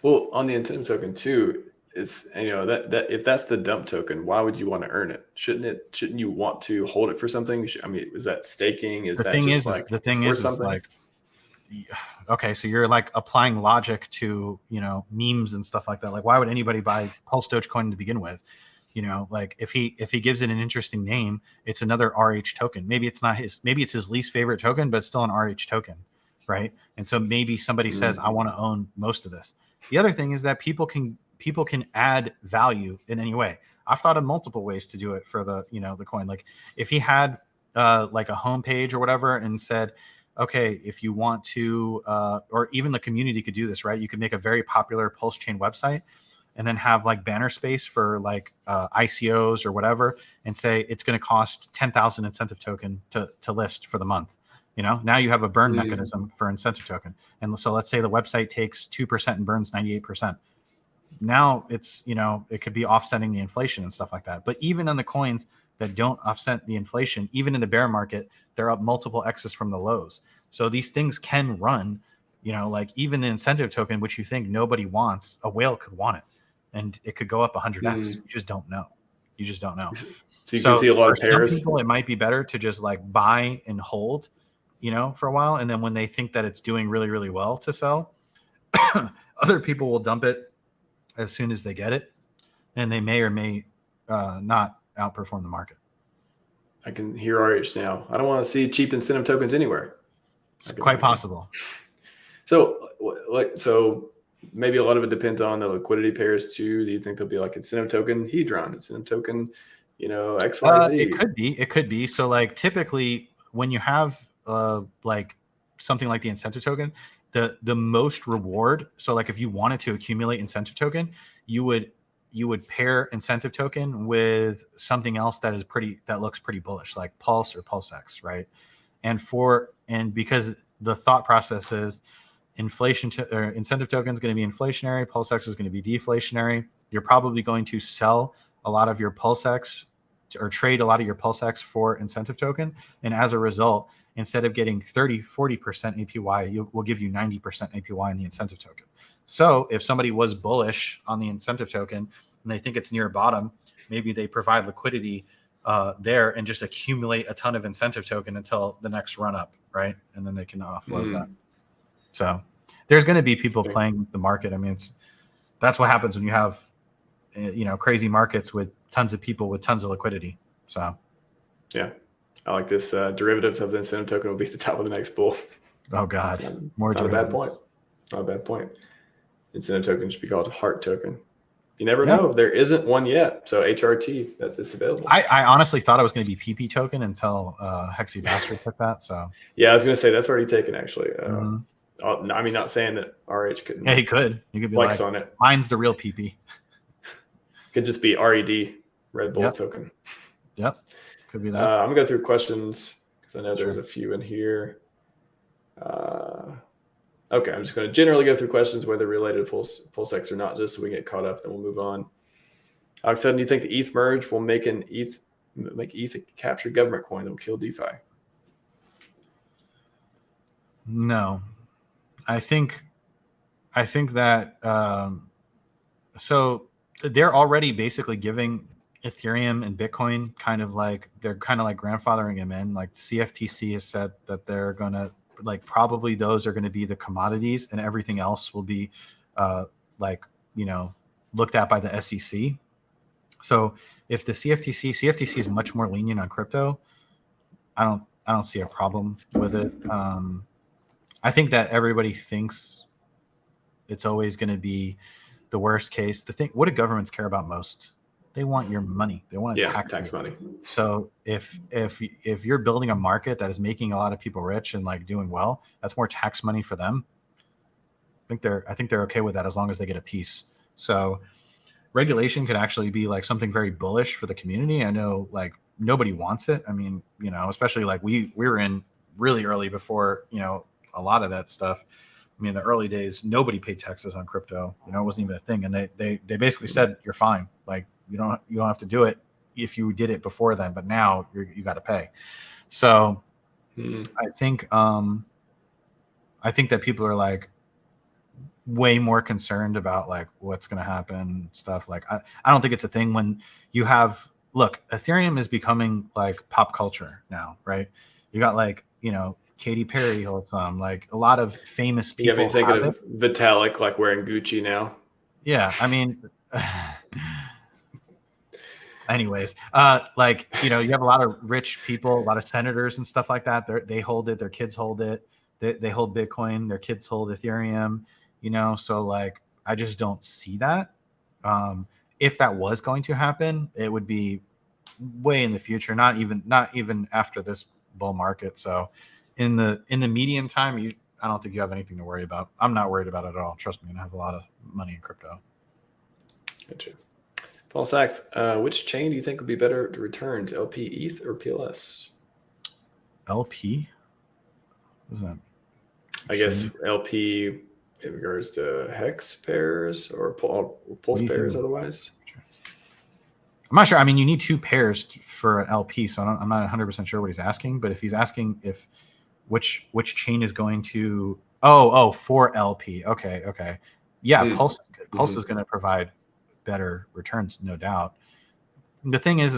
Well, on the incentive token too, is that if that's the dump token, why would you want to earn it? Shouldn't you want to hold it for something? I mean, is that staking? The thing is like, okay, so you're like applying logic to memes and stuff like that. Like, why would anybody buy Pulse Dogecoin to begin with? Like if he gives it an interesting name, it's another RH token. Maybe it's not maybe it's his least favorite token, but it's still an RH token, right? And so maybe somebody says, I want to own most of this. The other thing is that people can add value in any way. I've thought of multiple ways to do it for the the coin. Like if he had like a homepage or whatever and said, okay, if you want to, or even the community could do this, right? You could make a very popular PulseChain website and then have like banner space for like ICOs or whatever and say it's going to cost 10,000 incentive token to list for the month. Now you have a burn mechanism for incentive token. And so let's say the website takes 2% and burns 98%. Now it's, it could be offsetting the inflation and stuff like that. But even in the coins that don't offset the inflation, even in the bear market, they're up multiple X's from the lows. So these things can run, like even the incentive token, which you think nobody wants, a whale could want it. And it could go up 100X. You just don't know. So you can see a lot of pairs. Some people, it might be better to just like buy and hold, for a while. And then when they think that it's doing really, really well to sell, other people will dump it as soon as they get it. And they may or may not outperform the market. I can hear RH now. I don't want to see cheap incentive tokens anywhere. It's quite possible. So maybe a lot of it depends on the liquidity pairs too. Do you think there'll be like incentive token Hedron, incentive token, XYZ? It could be. So like typically when you have like something like the incentive token, the most reward. So like if you wanted to accumulate incentive token, you would pair incentive token with something else that looks pretty bullish, like Pulse or PulseX, right? And because the thought process is incentive token is going to be inflationary, PulseX is going to be deflationary. You're probably going to sell a lot of your PulseX or trade a lot of your PulseX for incentive token. And as a result, instead of getting 30-40% APY, we'll give you 90% APY in the incentive token. So if somebody was bullish on the incentive token and they think it's near bottom, maybe they provide liquidity there and just accumulate a ton of incentive token until the next run up, right? And then they can offload that. So there's going to be people playing the market. I mean, that's what happens when you have, crazy markets with tons of people with tons of liquidity. So, yeah, I like this. Derivatives of the incentive token will be at the top of the next bull. Oh God, not a bad point. Not a bad point. Incentive token should be called heart token. You never know. There isn't one yet. So HRT, it's available. I honestly thought it was going to be PP token until Hexy Bastard took that. So yeah, I was going to say that's already taken actually. I mean, not saying that RH couldn't. Yeah, he could. You could be flex like, on it. Mine's the real PP. Could just be RED, Red Bull token. Yep, could be that. I'm gonna go through questions because I know there's a few in here. Okay, I'm just going to generally go through questions, whether related to PulseX or not, just so we get caught up, then we'll move on. Alex said, do you think the ETH merge will make ETH a captured government coin that will kill DeFi? No, I think that so they're already basically giving Ethereum and Bitcoin they're kind of like grandfathering them in. Like CFTC has said that they're going to probably those are going to be the commodities and everything else will be looked at by the SEC. So if the CFTC is much more lenient on crypto, I don't see a problem with it. I think that everybody thinks it's always going to be the worst case. What do governments care about most? They want your money. They want to tax money. So if you're building a market that is making a lot of people rich and doing well, that's more tax money for them. I think they're okay with that as long as they get a piece. So regulation could actually be something very bullish for the community. I know nobody wants it. I mean, especially we were in really early before, a lot of that stuff. I mean, in the early days, nobody paid taxes on crypto. It wasn't even a thing. And they basically said, you're fine. You don't have to do it if you did it before then, but now you got to pay. So I think that people are way more concerned about what's going to happen, stuff. I don't think it's a thing when you have, Ethereum is becoming pop culture now, right? You got Katy Perry holds some, a lot of famous people. Yeah, I mean, thinking of Vitalik wearing Gucci now. Yeah, I mean, anyways, you have a lot of rich people, a lot of senators and stuff like that. They hold it. Their kids hold it. They hold Bitcoin. Their kids hold Ethereum. So I just don't see that. If that was going to happen, it would be way in the future. Not even after this bull market. So in the medium time, I don't think you have anything to worry about. I'm not worried about it at all. Trust me, I have a lot of money in crypto. Gotcha. Paul Sachs, which chain do you think would be better to returns, LP, ETH, or PLS? LP? What is that? I guess LP in regards to HEX pairs or Pulse pairs otherwise. I'm not sure. I mean, you need two pairs for an LP, so I'm not 100% sure what he's asking. But if he's asking which chain is going to for LP, okay, yeah, Pulse is going to provide better returns, no doubt. The thing is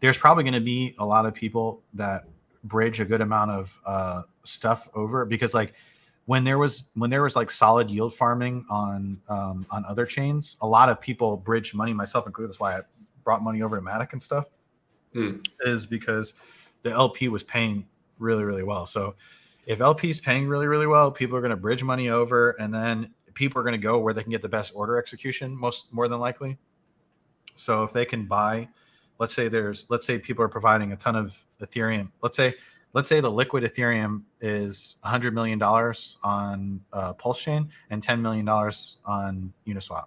there's probably going to be a lot of people that bridge a good amount of stuff over, because when there was solid yield farming on other chains, a lot of people bridged money, myself included. That's why I brought money over to Matic and stuff, is because the LP was paying really, really well. So if LP is paying really, really well, people are going to bridge money over, and then people are going to go where they can get the best order execution, more than likely. So if they can buy, let's say people are providing a ton of Ethereum. Let's say the liquid Ethereum is $100 million on PulseChain and $10 million on Uniswap.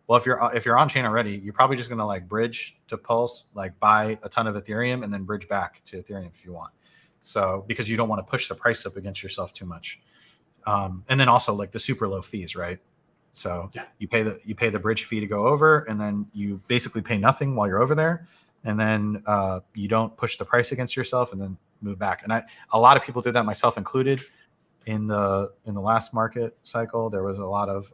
Well, if you're on chain already, you're probably just going to bridge to Pulse, buy a ton of Ethereum and then bridge back to Ethereum if you want. So because you don't want to push the price up against yourself too much. And then also the super low fees, right? So you pay the bridge fee to go over, and then you basically pay nothing while you're over there, and then you don't push the price against yourself, and then move back. And a lot of people did that, myself included. In the last market cycle, there was a lot of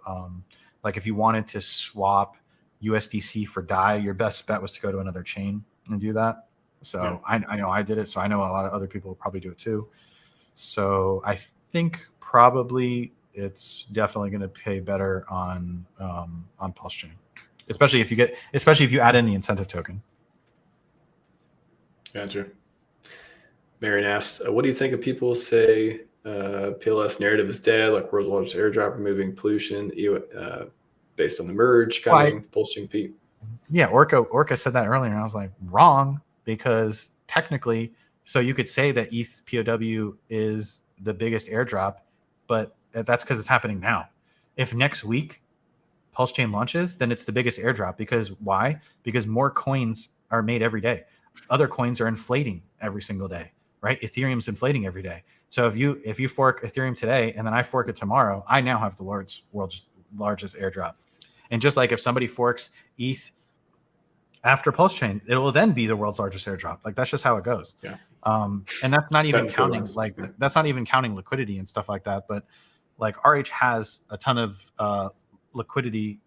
if you wanted to swap USDC for DAI, your best bet was to go to another chain and do that. So I know I did it. So I know a lot of other people will probably do it too. So I think it's definitely going to pay better on PulseChain, especially if you add in the incentive token. Gotcha. Marion asks, what do you think of people say PLS narrative is dead, like world's largest airdrop, removing pollution, based on the merge coming, PulseChain Pete? Yeah, Orca said that earlier, and I was like, wrong, because technically, so you could say that ETH POW is the biggest airdrop, but that's because it's happening now. If next week PulseChain launches, then it's the biggest airdrop. Because why? Because more coins are made every day. Other coins are inflating every single day, right? Ethereum's inflating every day. So if you fork Ethereum today and then I fork it tomorrow, I now have the world's largest airdrop. And just like if somebody forks ETH after PulseChain, it will then be the world's largest airdrop. Like that's just how it goes. Yeah. And that's not even counting that's not even counting liquidity and stuff like that. But like RH has a ton of liquidity.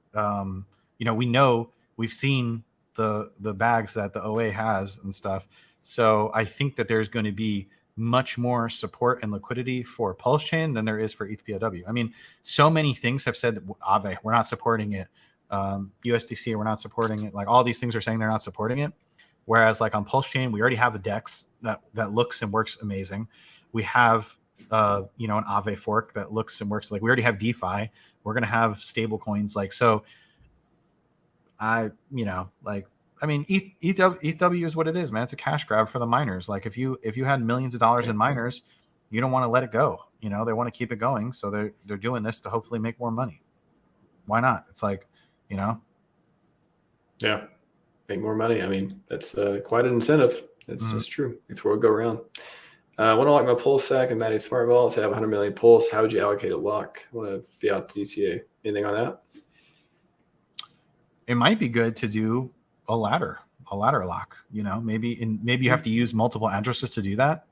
We've seen the bags that the OA has and stuff. So I think that there's going to be much more support and liquidity for PulseChain than there is for ETH-POW. I mean, so many things have said, Aave, we're not supporting it. USDC, we're not supporting it. Like all these things are saying they're not supporting it. Whereas like on PulseChain, we already have a DEX that looks and works amazing. We have an Aave fork that looks and works. Like we already have DeFi. We're going to have stable coins. Like, so ETH is what it is, man. It's a cash grab for the miners. Like if you had millions of dollars in miners, you don't want to let it go. You know, they want to keep it going. So they're doing this to hopefully make more money. Why not? It's like, yeah, make more money. I mean, that's quite an incentive. It's just true. It's where we go around. I want to lock my pulse stack and manage smart vaults. I have 100 million pulse. How would you allocate a lock? I want to fiat DCA. Anything on that? It might be good to do a ladder lock. Maybe you have to use multiple addresses to do that.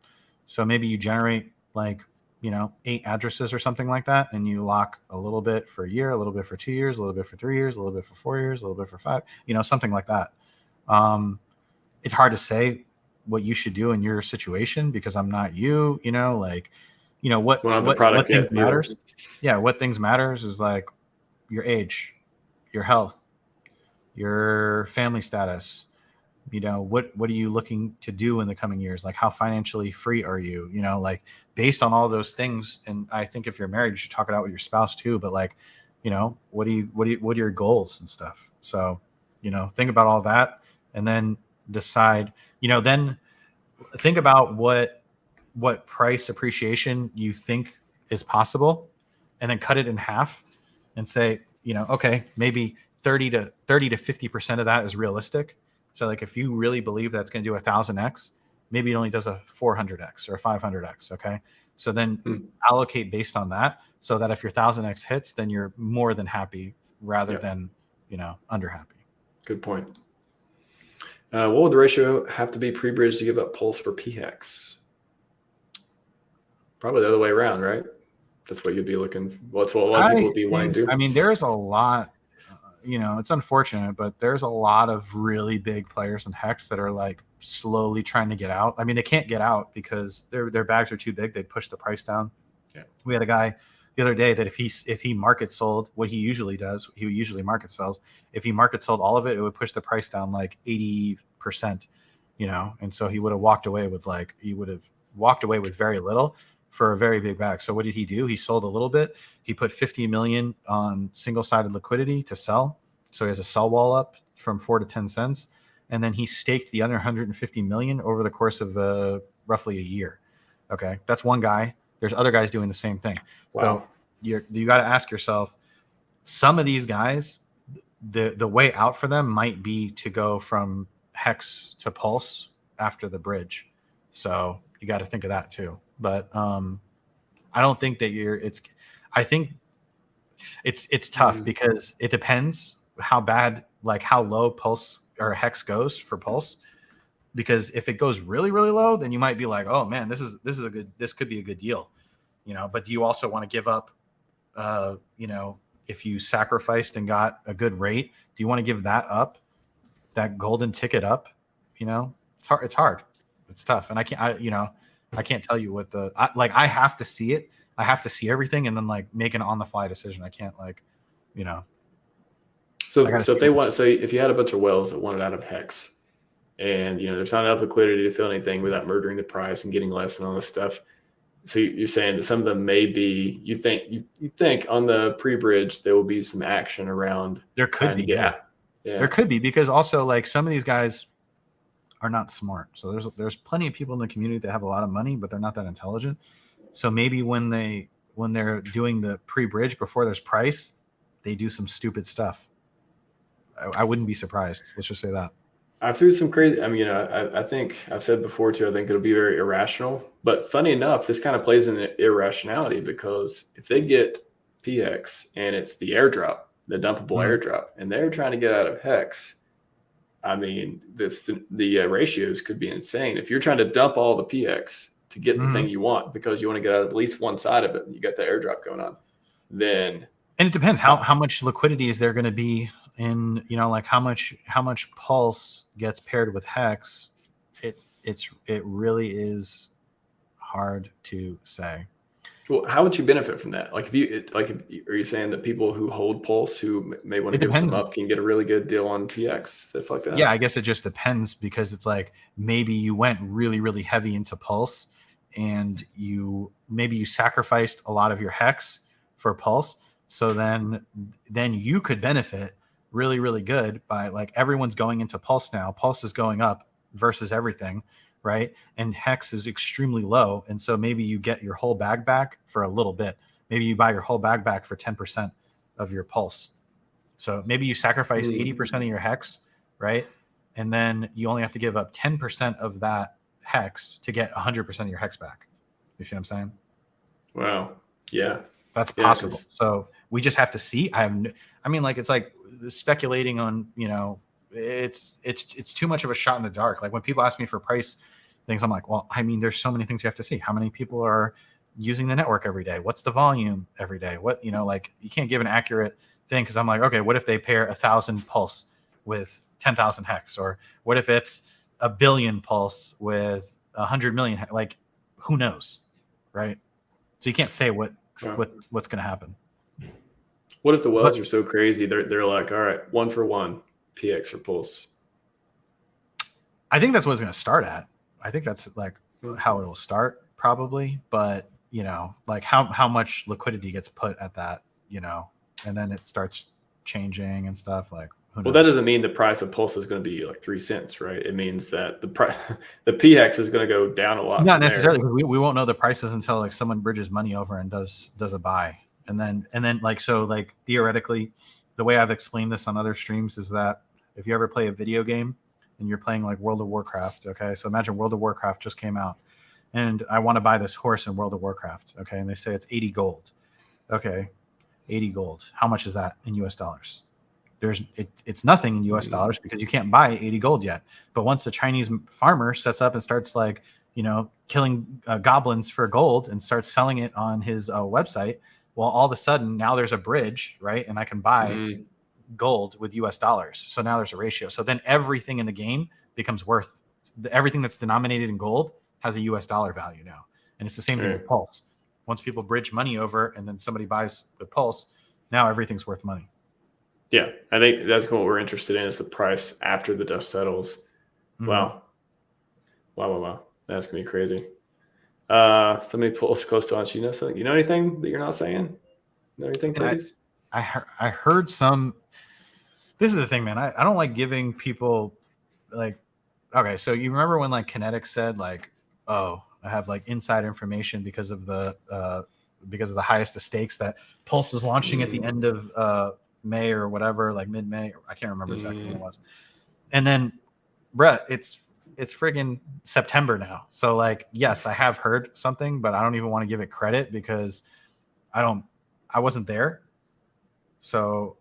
So maybe you generate 8 addresses or something like that, and you lock a little bit for a year, a little bit for 2 years, a little bit for 3 years, a little bit for 4 years, a little bit for 5, something like that. It's hard to say what you should do in your situation because I'm not you, what things matters. Yeah. What things matters is like your age, your health, your family status, what are you looking to do in the coming years? Like how financially free are you, like based on all those things. And I think if you're married, you should talk it out with your spouse too. But like, what are your goals and stuff? So, think about all that and then decide, then think about what price appreciation you think is possible and then cut it in half and say, okay, maybe 30 to 50% of that is realistic. So like if you really believe that's going to do 1,000x, maybe it only does a 400x or a 500x. Okay. So then allocate based on that so that if your 1,000x hits, then you're more than happy rather than, under happy. Good point. What would the ratio have to be pre-bridge to give up pulse for PHEX? Probably the other way around, right? That's what you'd be looking for. Well, that's what a lot of people would be wanting to do. I mean, there's a lot, it's unfortunate, but there's a lot of really big players in HEX that are like slowly trying to get out. I mean, they can't get out because their bags are too big. They push the price down. Yeah. We had a guy the other day that if he market sold, what he usually does, he usually market sells. If he market sold all of it, it would push the price down like 80%, and so he would have walked away with very little for a very big bag. So what did he do? He sold a little bit. He put 50 million on single-sided liquidity to sell. So he has a sell wall up from 4 to 10 cents. And then he staked the other 150 million over the course of roughly a year. Okay. That's one guy. There's other guys doing the same thing. Wow. So you got to ask yourself, some of these guys, the way out for them might be to go from HEX to Pulse after the bridge. So you got to think of that too. But I don't think that I think it's tough because it depends how bad, like how low Pulse or HEX goes for Pulse. Because if it goes really, really low, then you might be like, oh man, this could be a good deal, but do you also want to give up, if you sacrificed and got a good rate, do you want to give that up, that golden ticket up? It's hard. It's tough. And I can't tell you what I have to see it I have to see everything and then like make an on the fly decision. I can't like, you know. So if you had a bunch of whales that wanted out of HEX, and there's not enough liquidity to fill anything without murdering the price and getting less and all this stuff. So you're saying that some of them may be, you think on the pre-bridge there will be some action around there could be, yeah. There could be, because also like some of these guys are not smart. So there's plenty of people in the community that have a lot of money, but they're not that intelligent. So maybe when they're doing the pre-bridge before there's price, they do some stupid stuff. I wouldn't be surprised. Let's just say that. I threw some crazy. I mean, I think I've said before too. I think it'll be very irrational. But funny enough, this kind of plays in irrationality, because if they get PX and it's the airdrop, the dumpable airdrop, and they're trying to get out of HEX, I mean, the ratios could be insane. If you're trying to dump all the PX to get the thing you want because you want to get out of at least one side of it, and you got the airdrop going on, then. And it depends how much liquidity is there going to be in, like how much Pulse gets paired with HEX. It really is hard to say. Well, how would you benefit from that? Like, are you saying that people who hold Pulse, who may want to give some up, can get a really good deal on PX, stuff like that? Yeah, I guess it just depends, because it's like maybe you went really, really heavy into Pulse, and maybe you sacrificed a lot of your HEX for Pulse. So then you could benefit really, really good by, like, everyone's going into Pulse now. Pulse is going up versus everything, right? And HEX is extremely low. And so maybe you get your whole bag back for a little bit. Maybe you buy your whole bag back for 10% of your Pulse. So maybe you sacrifice 80% of your HEX, right? And then you only have to give up 10% of that HEX to get 100% of your HEX back. You see what I'm saying? Wow. Yeah. That's possible. So we just have to see. It's like speculating on, it's too much of a shot in the dark. Like when people ask me for price things, I'm like, well, I mean, there's so many things you have to see. How many people are using the network every day? What's the volume every day? What, like you can't give an accurate thing, because I'm like, okay, what if they pair 1,000 Pulse with 10,000 HEX? Or what if it's 1 billion Pulse with 100 million HEX? Like, who knows, right? So you can't say what's going to happen. What if the wells are so crazy? They're like, all right, 1 for 1, PX or Pulse. I think that's what it's going to start at. I think that's like how it will start probably. But like how much liquidity gets put at that, and then it starts changing and stuff. Like, who knows? Well, that doesn't mean the price of Pulse is going to be like 3 cents, right? It means that the PX is going to go down a lot. Not necessarily, because we won't know the prices until like someone bridges money over and does a buy. And then like, so like theoretically, the way I've explained this on other streams is that if you ever play a video game and you're playing like World of Warcraft, okay, so imagine World of Warcraft just came out and I want to buy this horse in World of Warcraft, okay, and they say it's 80 gold. Okay, 80 gold. How much is that in US dollars? It's nothing in US dollars, because you can't buy 80 gold yet. But once the Chinese farmer sets up and starts like, killing goblins for gold and starts selling it on his website, well, all of a sudden now there's a bridge, right? And I can buy gold with US dollars. So now there's a ratio. So then everything in the game becomes worth. Everything that's denominated in gold has a US dollar value now. And it's the same thing with Pulse. Once people bridge money over and then somebody buys with Pulse, now everything's worth money. Yeah, I think that's what we're interested in, is the price after the dust settles. Wow. That's going to be crazy. Somebody pulls close to us. You know something? You know anything that you're not saying? Know anything, please? I heard some. This is the thing, man. I don't like giving people like. Okay, so you remember when like Kinetic said like, oh, I have like inside information because of the highest of stakes that Pulse is launching at the end of May or whatever, like mid-May. I can't remember exactly when it was. And then, bruh, it's friggin' September now. So like, yes, I have heard something, but I don't even want to give it credit because I wasn't there. So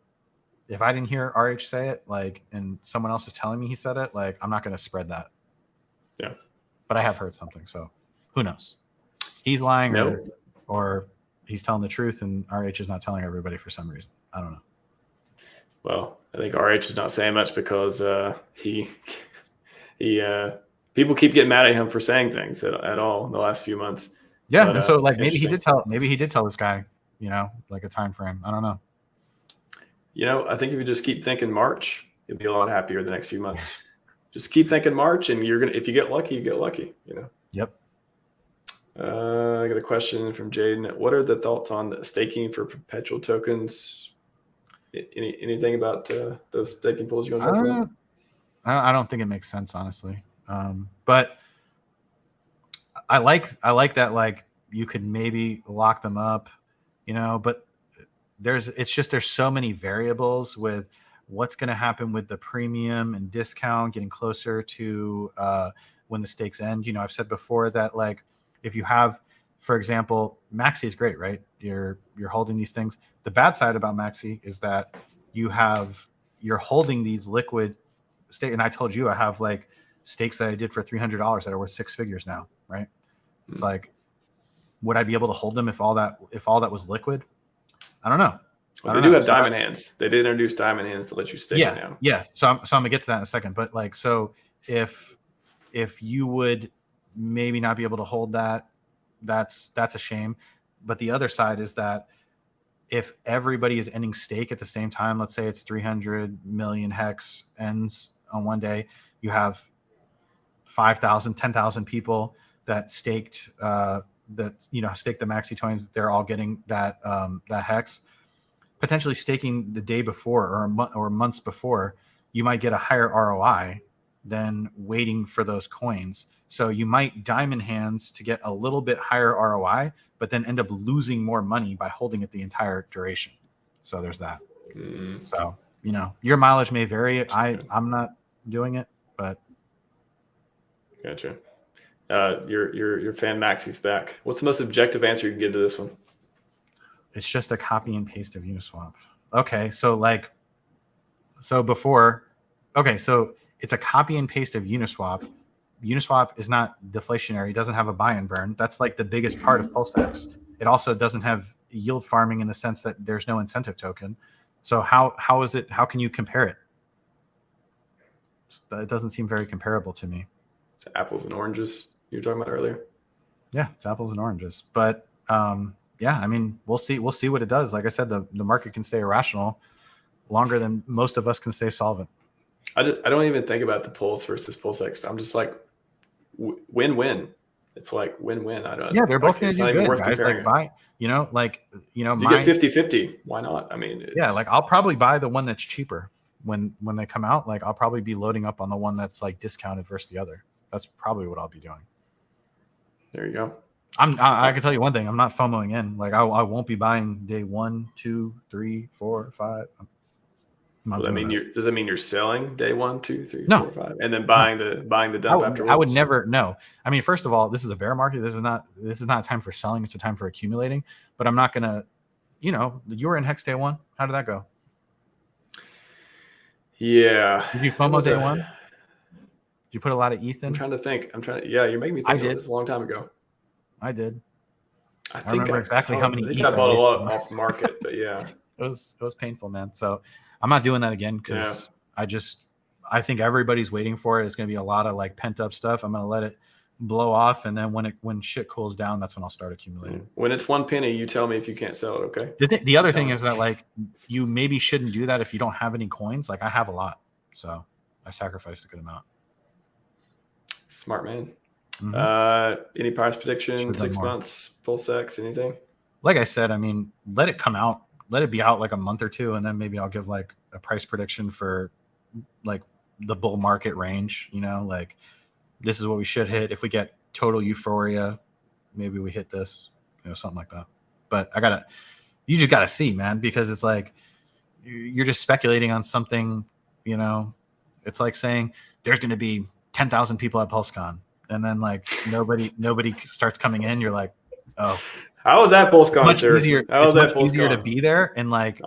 if I didn't hear RH say it, like, and someone else is telling me he said it, like, I'm not going to spread that. Yeah. But I have heard something. So who knows? He's lying or he's telling the truth and RH is not telling everybody for some reason. I don't know. Well, I think RH is not saying much because people keep getting mad at him for saying things at all in the last few months. Yeah, But, and so like maybe he interesting. did tell this guy, like a time frame. I don't know. I think if you just keep thinking March, you'll be a lot happier the next few months. Just keep thinking March, and if you get lucky, you get lucky. Yep. I got a question from Jaden. What are the thoughts on staking for perpetual tokens? Anything about those staking pools you want to talk about? I don't think it makes sense, honestly. But I like that, like, you could maybe lock them up, but there's so many variables with what's going to happen with the premium and discount getting closer to when the stakes end. I've said before that, like, if you have, for example, Maxi is great, right? You're holding these things. The bad side about Maxi is that you're holding these liquid stake. And I told you I have like stakes that I did for $300 that are worth 6 figures now, right? It's like, would I be able to hold them if all that was liquid? I don't know. Well, they do have diamond hands. They did introduce diamond hands to let you stake it now. Yeah. So I'm gonna get to that in a second. But like, so if you would maybe not be able to hold that, that's a shame. But the other side is that if everybody is ending stake at the same time, let's say it's 300 million hex ends on one day, you have 5,000, 10,000 people that staked stake the Maxi coins. They're all getting that hex. Potentially staking the day before or months before, you might get a higher ROI than waiting for those coins. So you might diamond hands to get a little bit higher ROI, but then end up losing more money by holding it the entire duration. So there's that. So, your mileage may vary. I'm not doing it, but. Gotcha. Your fan Maxi's back. What's the most objective answer you can give to this one? It's just a copy and paste of Uniswap. Okay, so it's a copy and paste of Uniswap. Uniswap is not deflationary. It doesn't have a buy and burn. That's like the biggest part of PulseX. It also doesn't have yield farming in the sense that there's no incentive token. So how can you compare it? It doesn't seem very comparable to me. It's apples and oranges you were talking about earlier. Yeah, it's apples and oranges. But yeah, I mean, we'll see what it does. Like I said, the market can stay irrational longer than most of us can stay solvent. I don't even think about the Pulse versus PulseX. I'm just like win-win. It's like win-win. Yeah, they're both going to do good, guys. Like buy, you get 50-50. Why not? I mean, like I'll probably buy the one that's cheaper when they come out. Like I'll probably be loading up on the one that's like discounted versus the other. That's probably what I'll be doing. There you go. I can tell you one thing. I'm not FOMOing in. Like I won't be buying day 1, 2, 3, 4, 5. Does that mean you're selling day 1, 2, 3, 4, 5, and then buying the dump afterwards? I would never. No. I mean, first of all, this is a bear market. This is not a time for selling. It's a time for accumulating. But I'm not gonna. You were in HEX day 1. How did that go? Yeah. Did you FOMO day 1? Did you put a lot of ETH in? I'm trying to think. Yeah, you're making me think. I did. This a long time ago. I did. I remember exactly how many ETH I bought a lot off the market, but yeah. It was painful, man. So I'm not doing that again because I think everybody's waiting for it. It's going to be a lot of like pent up stuff. I'm going to let it blow off, and then when shit cools down, that's when I'll start accumulating. When it's 1 penny, you tell me if you can't sell it. Okay. The other thing is that like you maybe shouldn't do that if you don't have any coins. Like I have a lot, so I sacrificed a good amount. Smart man. Mm-hmm. Any price prediction? 6 months, PulseX, anything? Like I said, I mean, let it come out. Let it be out like a month or two, and then maybe I'll give like a price prediction for like the bull market range. Like this is what we should hit. If we get total euphoria, maybe we hit this, something like that. But you just gotta see, man, because it's like you're just speculating on something. It's like saying there's going to be 10,000 people at PulseCon, and then like nobody starts coming in. You're like, oh. How was that PulseCon? Much easier. It's much easier to be there and like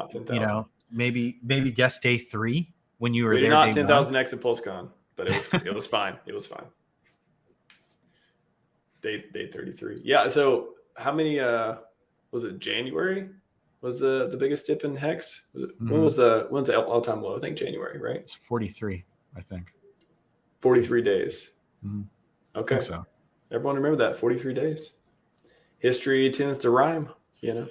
maybe guess day 3 when you were there. Not 10,000 X at PulseCon, but it was fine. It was fine. Day 33. Yeah. So how many? Was it January? Was the biggest dip in HEX? When's the all-time low? I think January, right? It's 43. I think 43 days. Mm-hmm. Okay. So everyone remember that 43 days. history tends to rhyme, Yeah,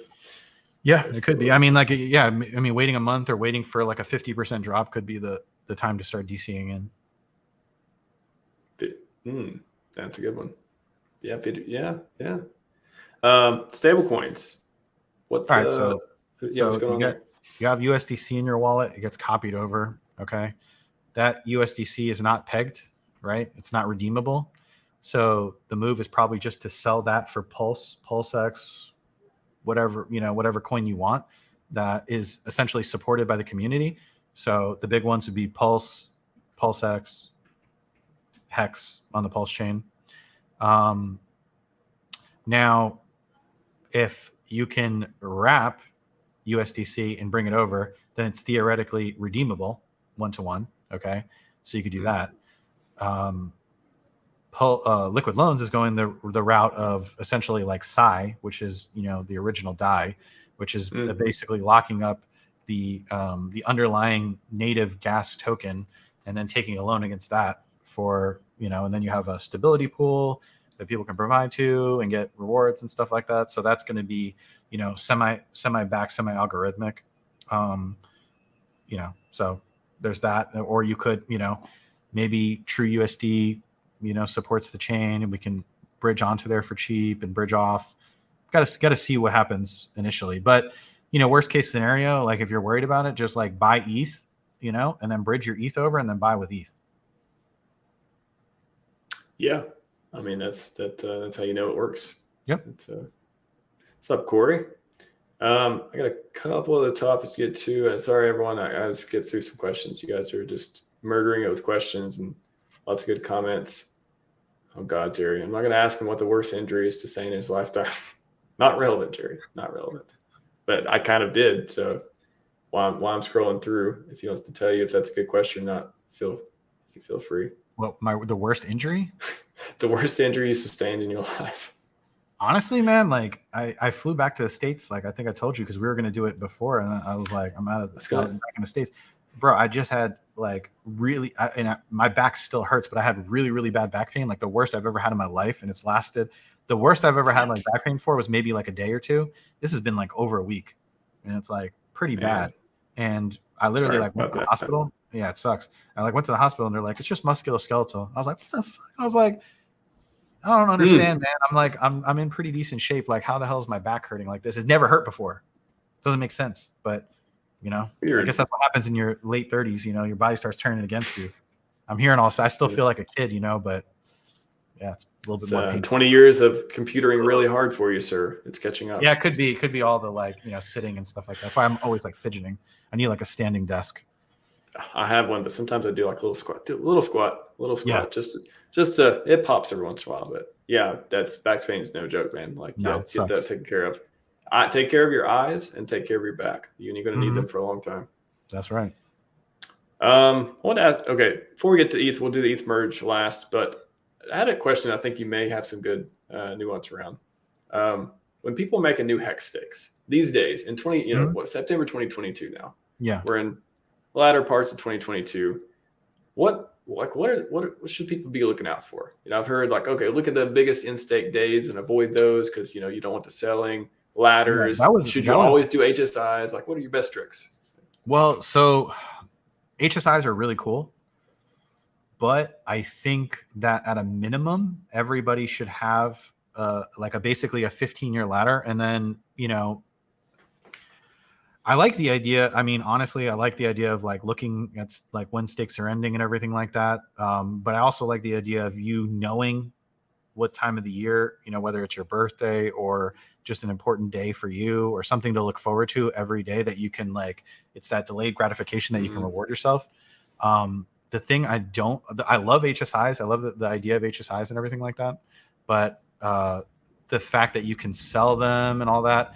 it could be. I mean, like, yeah, I mean, waiting a month or waiting for like a 50% drop could be the time to start DCing in. That's a good one. Yeah, yeah. Stable coins. What's all right? So what's going on there? You have USDC in your wallet. It gets copied over. Okay, that USDC is not pegged, right? It's not redeemable. So the move is probably just to sell that for PulseX, whatever coin you want that is essentially supported by the community. So the big ones would be Pulse, PulseX, HEX on the Pulse chain. Now, if you can wrap USDC and bring it over, then it's theoretically redeemable 1-to-1. Okay, so you could do that. Liquid Loans is going the route of essentially like Sci, which is the original DAI, which is basically locking up the underlying native gas token and then taking a loan against that for and then you have a stability pool that people can provide to and get rewards and stuff like that. So that's going to be semi back, semi algorithmic. So there's that. Or you could maybe TrueUSD supports the chain and we can bridge onto there for cheap and bridge off. Got to see what happens initially, but worst case scenario, like if you're worried about it, just like buy ETH, and then bridge your ETH over and then buy with ETH. Yeah, I mean that's how it works. Yep. What's up, Corey? I got a couple of the topics to get to. Sorry, everyone. I just get through some questions. You guys are just murdering it with questions and lots of good comments. Oh God, Jerry, I'm not going to ask him what the worst injury is to say in his lifetime. Not relevant, Jerry. Not relevant. But I kind of did. So while I'm scrolling through, if he wants to tell you if that's a good question or not, feel free. Well, the worst injury? The worst injury you sustained in your life. Honestly, man, like I flew back to the States. Like I think I told you because we were going to do it before, and I was like, I'm back in the States, bro. I just had like my back still hurts, but I had really, really bad back pain, like the worst I've ever had in my life, and it's lasted. The worst I've ever had like back pain for was maybe like a day or two. This has been like over a week, and it's like pretty bad. And I literally went to the hospital. Yeah, it sucks. I went to the hospital and they're like, it's just musculoskeletal. I was like, what the fuck? I was like, I don't understand, man. I'm like, I'm in pretty decent shape. Like, how the hell is my back hurting like this? It's never hurt before. Doesn't make sense. But I guess that's what happens in your late 30s. Your body starts turning against you. I'm hearing all this. I still feel like a kid, but yeah, it's a little bit more painful. 20 years of computering really hard for you, sir. It's catching up. Yeah, it could be all the sitting and stuff like that. That's why I'm always like fidgeting. I need like a standing desk. I have one, but sometimes I do like a little squat. Yeah. Just to it pops every once in a while. But yeah, that's back pain is no joke, man. Like get that taken care of. Take care of your eyes and take care of your back. You're going to need them for a long time. That's right. I want to ask. Okay, before we get to ETH, we'll do the ETH merge last. But I had a question. I think you may have some good nuance around. When people make a new HEX stakes these days in September 2022 now. Yeah, we're in latter parts of 2022. What should people be looking out for? I've heard like, okay, look at the biggest in-stake days and avoid those because you don't want the selling ladders. Should you always do HSIs? Like, what are your best tricks? Well, so HSIs are really cool, but I think that at a minimum, everybody should have basically a 15-year ladder, and then I like the idea. I mean, honestly, I like the idea of like looking at like when stakes are ending and everything like that. But I also like the idea of you knowing what time of the year, whether it's your birthday or just an important day for you or something to look forward to every day that you can it's that delayed gratification that you can reward yourself. The thing I love HSIs. I love the idea of HSIs and everything like that. But the fact that you can sell them and all that,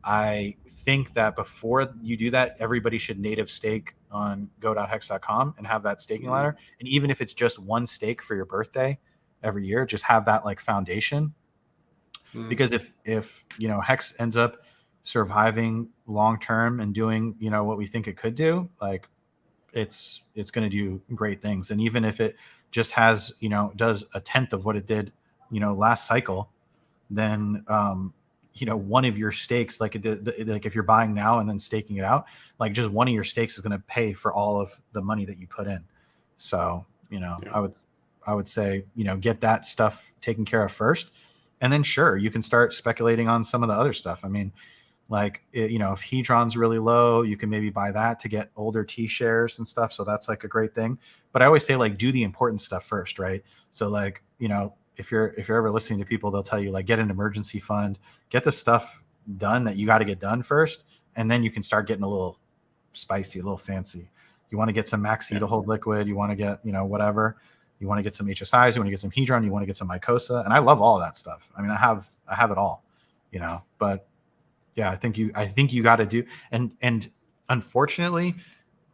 I think that before you do that, everybody should native stake on go.hex.com and have that staking ladder. And even if it's just one stake for your birthday every year, just have that like foundation. Because if Hex ends up surviving long term and doing what we think it could do, like it's going to do great things. And even if it just has does a tenth of what it did last cycle, then one of your stakes, like if you're buying now and then staking it out, like just one of your stakes is going to pay for all of the money that you put in. So, I would say, get that stuff taken care of first. And then sure, you can start speculating on some of the other stuff. I mean, like, if Hedron's really low, you can maybe buy that to get older T shares and stuff. So that's like a great thing. But I always say, like, do the important stuff first, right? So like, if you're ever listening to people, they'll tell you, like, get an emergency fund, get the stuff done that you got to get done first. And then you can start getting a little spicy, a little fancy. You want to get some Maxi to hold liquid. You want to get, whatever. You want to get some HSIs. You want to get some Hedron. You want to get some Mycosa. And I love all that stuff. I mean, I have it all, but yeah, I think you got to do. And unfortunately,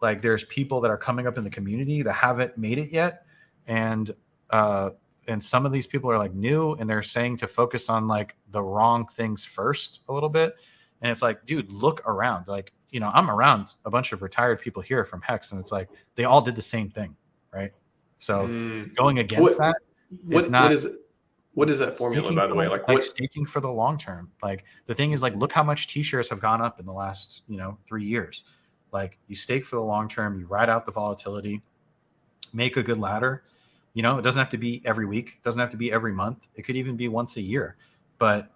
like, there's people that are coming up in the community that haven't made it yet. And some of these people are like new, and they're saying to focus on like the wrong things first a little bit. And it's like, dude, look around. Like, I'm around a bunch of retired people here from HEX, and it's like, they all did the same thing. Right. So going against that is not. What is that formula, by the way? Like staking for the long term. Like, the thing is, like, look how much T-shares have gone up in the last, 3 years. Like, you stake for the long term, you ride out the volatility, make a good ladder. It doesn't have to be every week, doesn't have to be every month. It could even be once a year. But,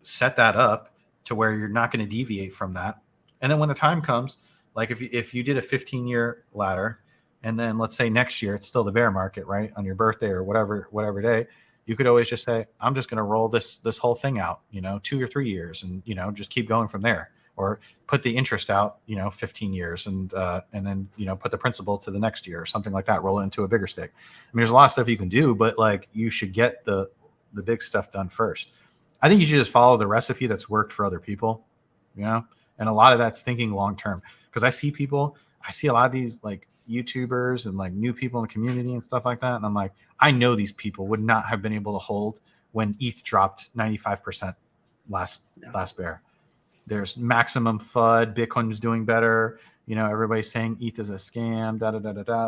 set that up to where you're not going to deviate from that. And then when the time comes, like if you did a 15-year ladder, and then let's say next year it's still the bear market, right, on your birthday or whatever day, you could always just say, I'm just going to roll this whole thing out, 2 or 3 years, and just keep going from there, or put the interest out, 15 years, and then put the principal to the next year or something like that, roll it into a bigger stake. I mean, there's a lot of stuff you can do, but like, you should get the big stuff done first. I think you should just follow the recipe that's worked for other people, and a lot of that's thinking long term, because I see a lot of these like YouTubers and like new people in the community and stuff like that, and I'm like, I know these people would not have been able to hold when ETH dropped 95% last bear. There's maximum FUD, Bitcoin was doing better, everybody's saying ETH is a scam,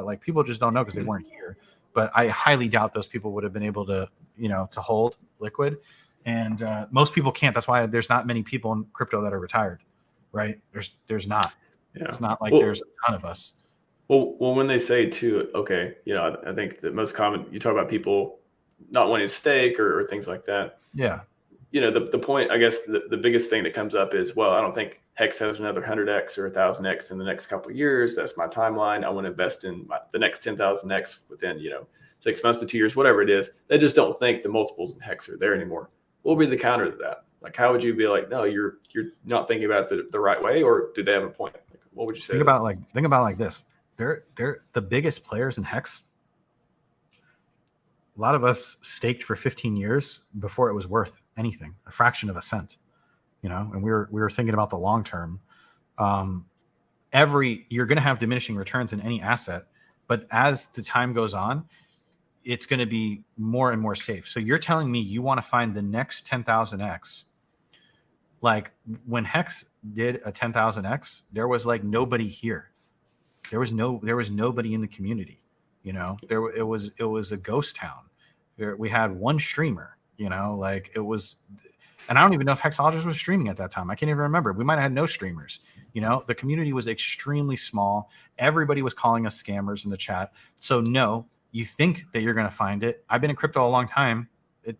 like, people just don't know because they weren't here. But I highly doubt those people would have been able to to hold liquid, and most people can't. That's why there's not many people in crypto that are retired, right? There's not. It's not like there's a ton of us. Well, when they say too, okay, I think the most common, you talk about people not wanting to stake or things like that. Yeah. The point, I guess, the biggest thing that comes up is, well, I don't think HEX has another 100x or 1,000x in the next couple of years. That's my timeline. I want to invest in the next 10,000x within, 6 months to 2 years, whatever it is. They just don't think the multiples in HEX are there anymore. What would be the counter to that? Like, how would you be like, no, you're not thinking about it the right way, or do they have a point? Like, what would you say? Think about like this. They're the biggest players in HEX. A lot of us staked for 15 years before it was worth anything, a fraction of a cent, and we were thinking about the long term. You're going to have diminishing returns in any asset, but as the time goes on, it's going to be more and more safe. So you're telling me you want to find the next 10,000x. Like, when HEX did a 10,000x, there was like nobody here. There was nobody in the community. It was a ghost town. We had one streamer. Like, it was, and I don't even know if Hexologist was streaming at that time. I can't even remember. We might have had no streamers. The community was extremely small. Everybody was calling us scammers in the chat. So no, you think that you're going to find it. I've been in crypto a long time. It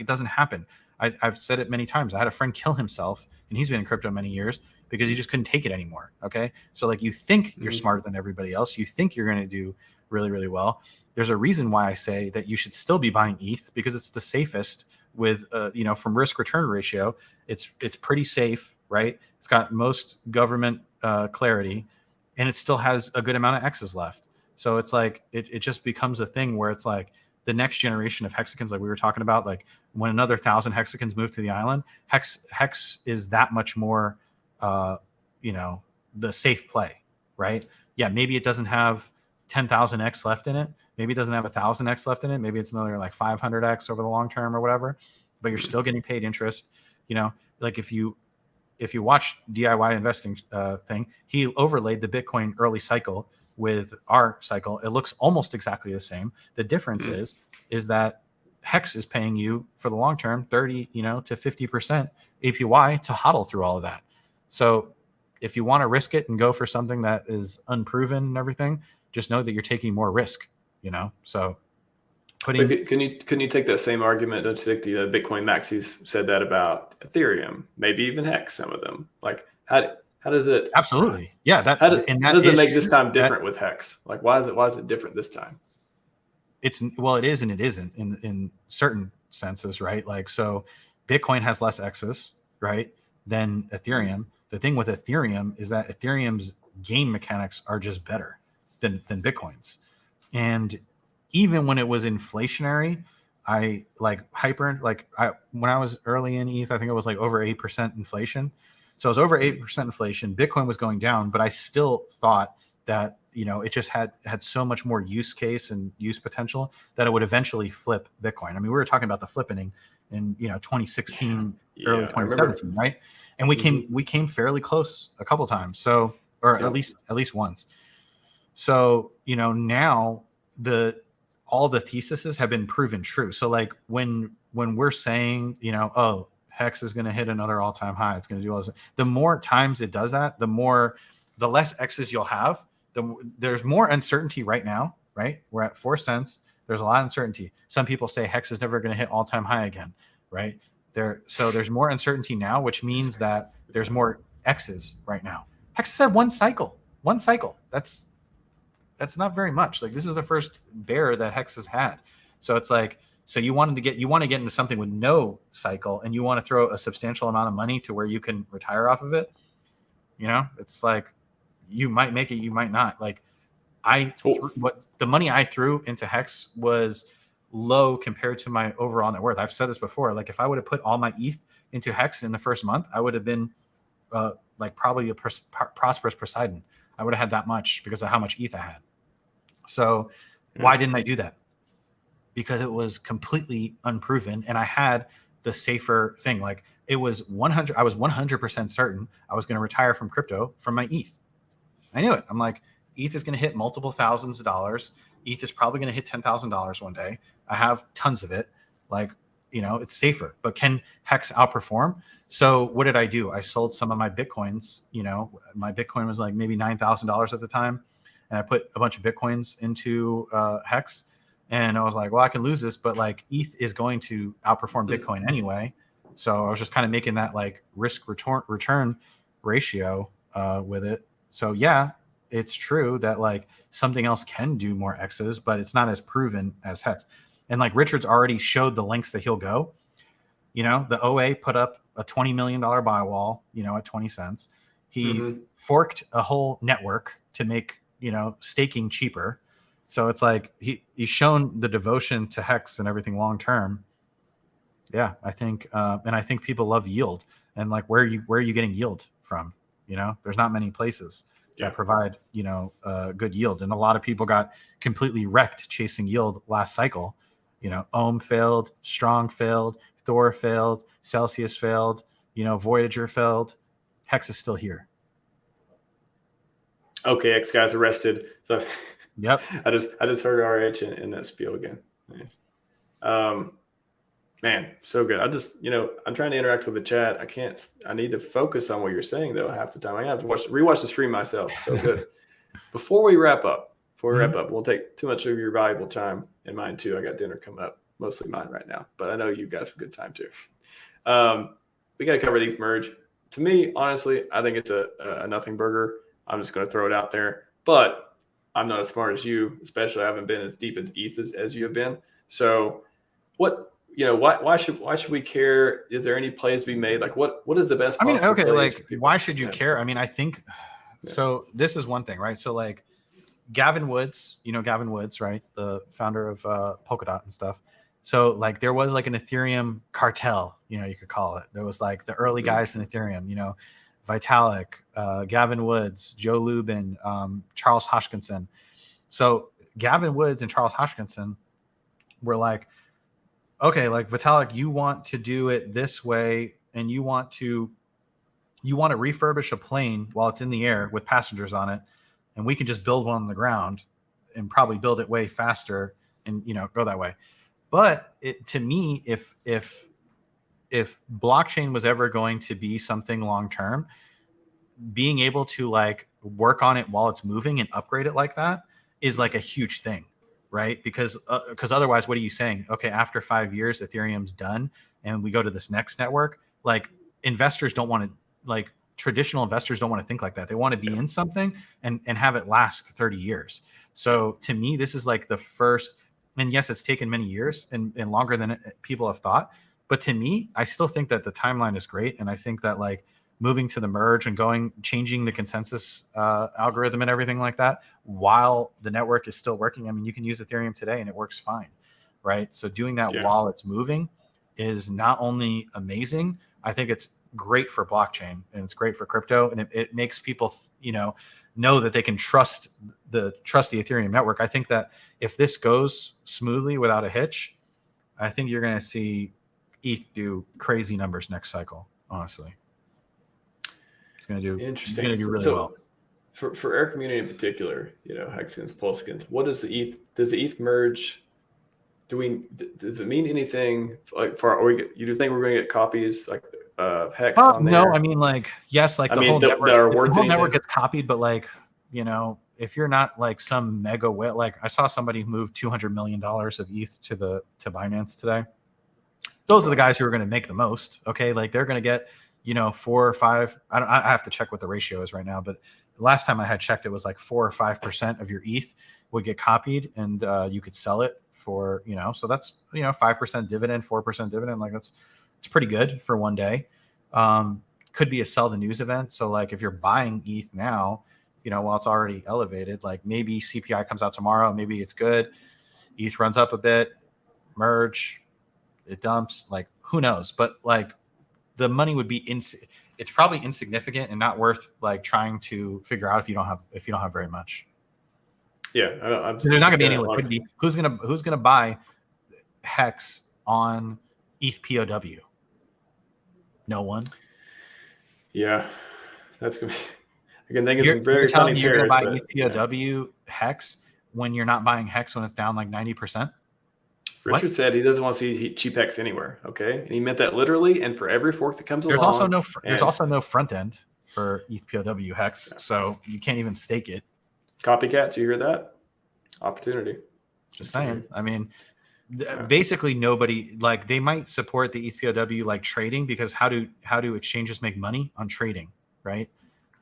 doesn't happen. I've said it many times. I had a friend kill himself, and he's been in crypto many years because he just couldn't take it anymore. Okay. So like, you think you're smarter than everybody else. You think you're going to do really, really well. There's a reason why I say that you should still be buying ETH, because it's the safest with, from risk return ratio. It's pretty safe, right? It's got most government clarity, and it still has a good amount of X's left. So it's like, it just becomes a thing where it's like, the next generation of hexagons, like we were talking about, like when another 1,000 hexagons move to the island, hex is that much more, the safe play, right? Yeah, maybe it doesn't have 10,000x left in it. Maybe it doesn't have 1,000x left in it. Maybe it's another like 500x over the long term or whatever. But you're still getting paid interest. Like if you watch DIY investing thing, he overlaid the Bitcoin early cycle with our cycle. It looks almost exactly the same. The difference is that Hex is paying you for the long term 30, to 50% APY to hodl through all of that. So if you want to risk it and go for something that is unproven and everything, just know that you're taking more risk, So putting. But can you take that same argument? Don't you think the Bitcoin maxis said that about Ethereum, maybe even Hex? Some of them, like how does it? Absolutely, yeah. How does it make this time different with Hex? Like why is it different this time? It is and it isn't in certain senses, right? Like, so Bitcoin has less X's, right, than Ethereum. The thing with Ethereum is that Ethereum's game mechanics are just better than Bitcoin's. And even when it was inflationary, when I was early in ETH, I think it was like over 8% inflation. So it was over 8% inflation. Bitcoin was going down, but I still thought that, it just had so much more use case and use potential that it would eventually flip Bitcoin. I mean, we were talking about the flipping in 2016, early 2017, right? And we came fairly close a couple times. So, or at least once. So, now all the theses have been proven true. So like when we're saying, oh, Hex is going to hit another all-time high, it's going to do all this. The more times it does that, the less X's you'll have. There's more uncertainty right now, right? We're at 4 cents. There's a lot of uncertainty. Some people say Hex is never going to hit all-time high again, right? So there's more uncertainty now, which means that there's more X's right now. Hex said one cycle. That's not very much. Like, this is the first bear that Hex has had. So it's like, so you want to get into something with no cycle, and you want to throw a substantial amount of money to where you can retire off of it. It's like, you might make it, you might not. Like, what the money I threw into Hex was low compared to my overall net worth. I've said this before. Like, if I would have put all my ETH into Hex in the first month, I would have been probably a prosperous Poseidon. I would have had that much because of how much ETH I had. So why didn't I do that? Because it was completely unproven, and I had the safer thing. Like, it was 100. I was 100% certain I was going to retire from crypto from my ETH. I knew it. I'm like, ETH is going to hit multiple thousands of dollars. ETH is probably going to hit $10,000 one day. I have tons of it. Like, it's safer. But can Hex outperform? So what did I do? I sold some of my Bitcoins. My Bitcoin was like maybe $9,000 at the time. And I put a bunch of Bitcoins into Hex. And I was like, well, I can lose this, but like ETH is going to outperform Bitcoin anyway. So I was just kind of making that like risk return ratio with it. So yeah, it's true that like something else can do more X's, but it's not as proven as Hex. And like Richard's already showed the links that he'll go. The OA put up a $20 million buy wall, at 20 cents. He forked a whole network to make, staking cheaper. So it's like he's shown the devotion to Hex and everything long term. Yeah, I think, and I think people love yield. And like, where are you getting yield from? There's not many places that provide good yield, and a lot of people got completely wrecked chasing yield last cycle. Ohm failed, Strong failed, Thor failed, Celsius failed, Voyager failed. Hex is still here. Okay, X guys arrested. So yep. I just heard RH in that spiel again. Nice. Man, so good. I'm trying to interact with the chat. I need to focus on what you're saying though half the time. I have to rewatch the stream myself. So good. Before we wrap up, won't take too much of your valuable time, and mine too. I got dinner coming up, mostly mine right now, but I know you guys have a good time too. We got to cover the ETH merge. To me, honestly, I think it's a nothing burger. I'm just going to throw it out there, but I'm not as smart as you, especially I haven't been as deep into ETH as you have been. So why should we care? Is there any plays to be made? Like what is the best? Okay, like why should you care? I mean, I think so. This is one thing, right? So like Gavin Woods, right? The founder of Polkadot and stuff. So like there was like an Ethereum cartel, you could call it. There was like the early guys in Ethereum, Vitalik, Gavin Woods, Joe Lubin, Charles Hoskinson. So Gavin Woods and Charles Hoskinson were like, okay, like Vitalik, you want to do it this way, and you want to refurbish a plane while it's in the air with passengers on it, and we can just build one on the ground and probably build it way faster and go that way. But to me, if blockchain was ever going to be something long term, being able to like work on it while it's moving and upgrade it like that is like a huge thing, right? Because otherwise, what are you saying? Okay, after 5 years, Ethereum's done, and we go to this next network. Like investors don't want to, like traditional investors don't want to think like that. They want to be in something and have it last 30 years. So to me, this is like the first. And yes, it's taken many years and longer than people have thought. But to me, I still think that the timeline is great, and I think that like moving to the merge and changing the consensus algorithm and everything like that while the network is still working. I mean, you can use Ethereum today and it works fine, right? So doing that while it's moving is not only amazing, I think it's great for blockchain and it's great for crypto, and it makes people, know that they can trust the Ethereum network. I think that if this goes smoothly without a hitch, I think you're going to see ETH do crazy numbers next cycle, honestly. It's going to do interesting. It's going to do really well. For our community in particular, Hexkins, PulseKins, what does the ETH merge? Does it mean anything? Like you do think we're going to get copies like HEX on there? No, I mean like yes, like the whole network gets copied, but like if you're not like some mega whale, like I saw somebody move $200 million of ETH to Binance today. Those are the guys who are going to make the most. Okay, like they're going to get 4 or 5. I have to check what the ratio is right now, but last time I had checked, it was like 4 or 5% of your ETH would get copied, and you could sell it for so that's 5% dividend, 4% dividend. Like it's pretty good for one day. Could be a sell the news event. So like if you're buying ETH now, while it's already elevated, like maybe CPI comes out tomorrow, maybe it's good. ETH runs up a bit, merge, it dumps. Like who knows? But like the money would be it's probably insignificant and not worth like trying to figure out if you don't have very much. Yeah, there's not gonna be any liquidity. Who's gonna buy HEX on ETH POW? No one. Yeah, that's gonna be. I can think of some very funny you're pairs. You're gonna buy ETH POW HEX when you're not buying HEX when it's down like 90%. Richard said he doesn't want to see cheap HEX anywhere. Okay, and he meant that literally. And for every fork that comes along, there's also no front end for ETH POW HEX, so you can't even stake it. Copycats, you hear that? Opportunity. Just saying. I mean, basically nobody, like they might support the ETH POW like trading, because how do exchanges make money on trading, right?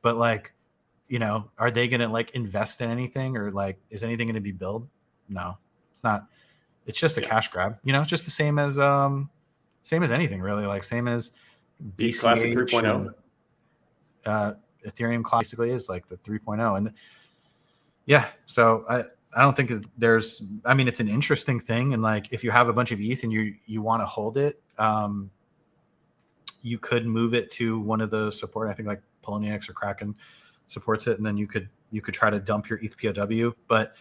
But like, are they gonna like invest in anything, or like is anything gonna be built? No, it's not. It's just a cash grab. It's just the same as anything really. Like same as BCH Classic 3.0. Ethereum basically is like the 3.0, and so I don't think there's. I mean, it's an interesting thing, and like if you have a bunch of ETH and you want to hold it, you could move it to one of the support. I think like Poloniex or Kraken supports it, and then you could try to dump your ETH POW. But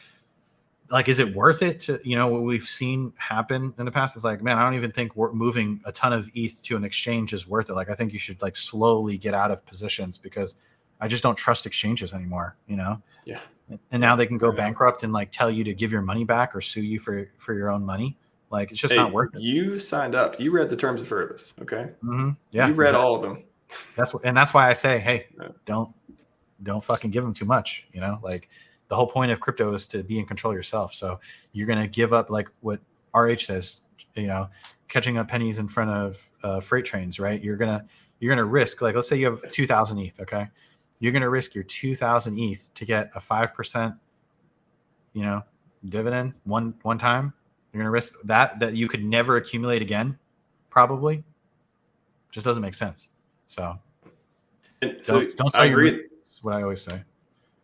like, is it worth it to what we've seen happen in the past? Is like, man, I don't even think we're moving a ton of ETH to an exchange is worth it. Like, I think you should like slowly get out of positions, because I just don't trust exchanges anymore. Yeah. And now they can go bankrupt and like tell you to give your money back or sue you for your own money. Like, it's just not worth it. You signed up. You read the terms of service. Okay. Mm-hmm. Yeah. You read all of them. That's why I say, hey, don't fucking give them too much. Like the whole point of crypto is to be in control yourself. So you're going to give up, like what RH says, catching up pennies in front of freight trains, right? You're going to risk, like, let's say you have 2,000 ETH. Okay. You're going to risk your 2,000 ETH to get a 5%, dividend one time. You're going to risk that you could never accumulate again. Probably just doesn't make sense. So don't sell your money. That's what I always say.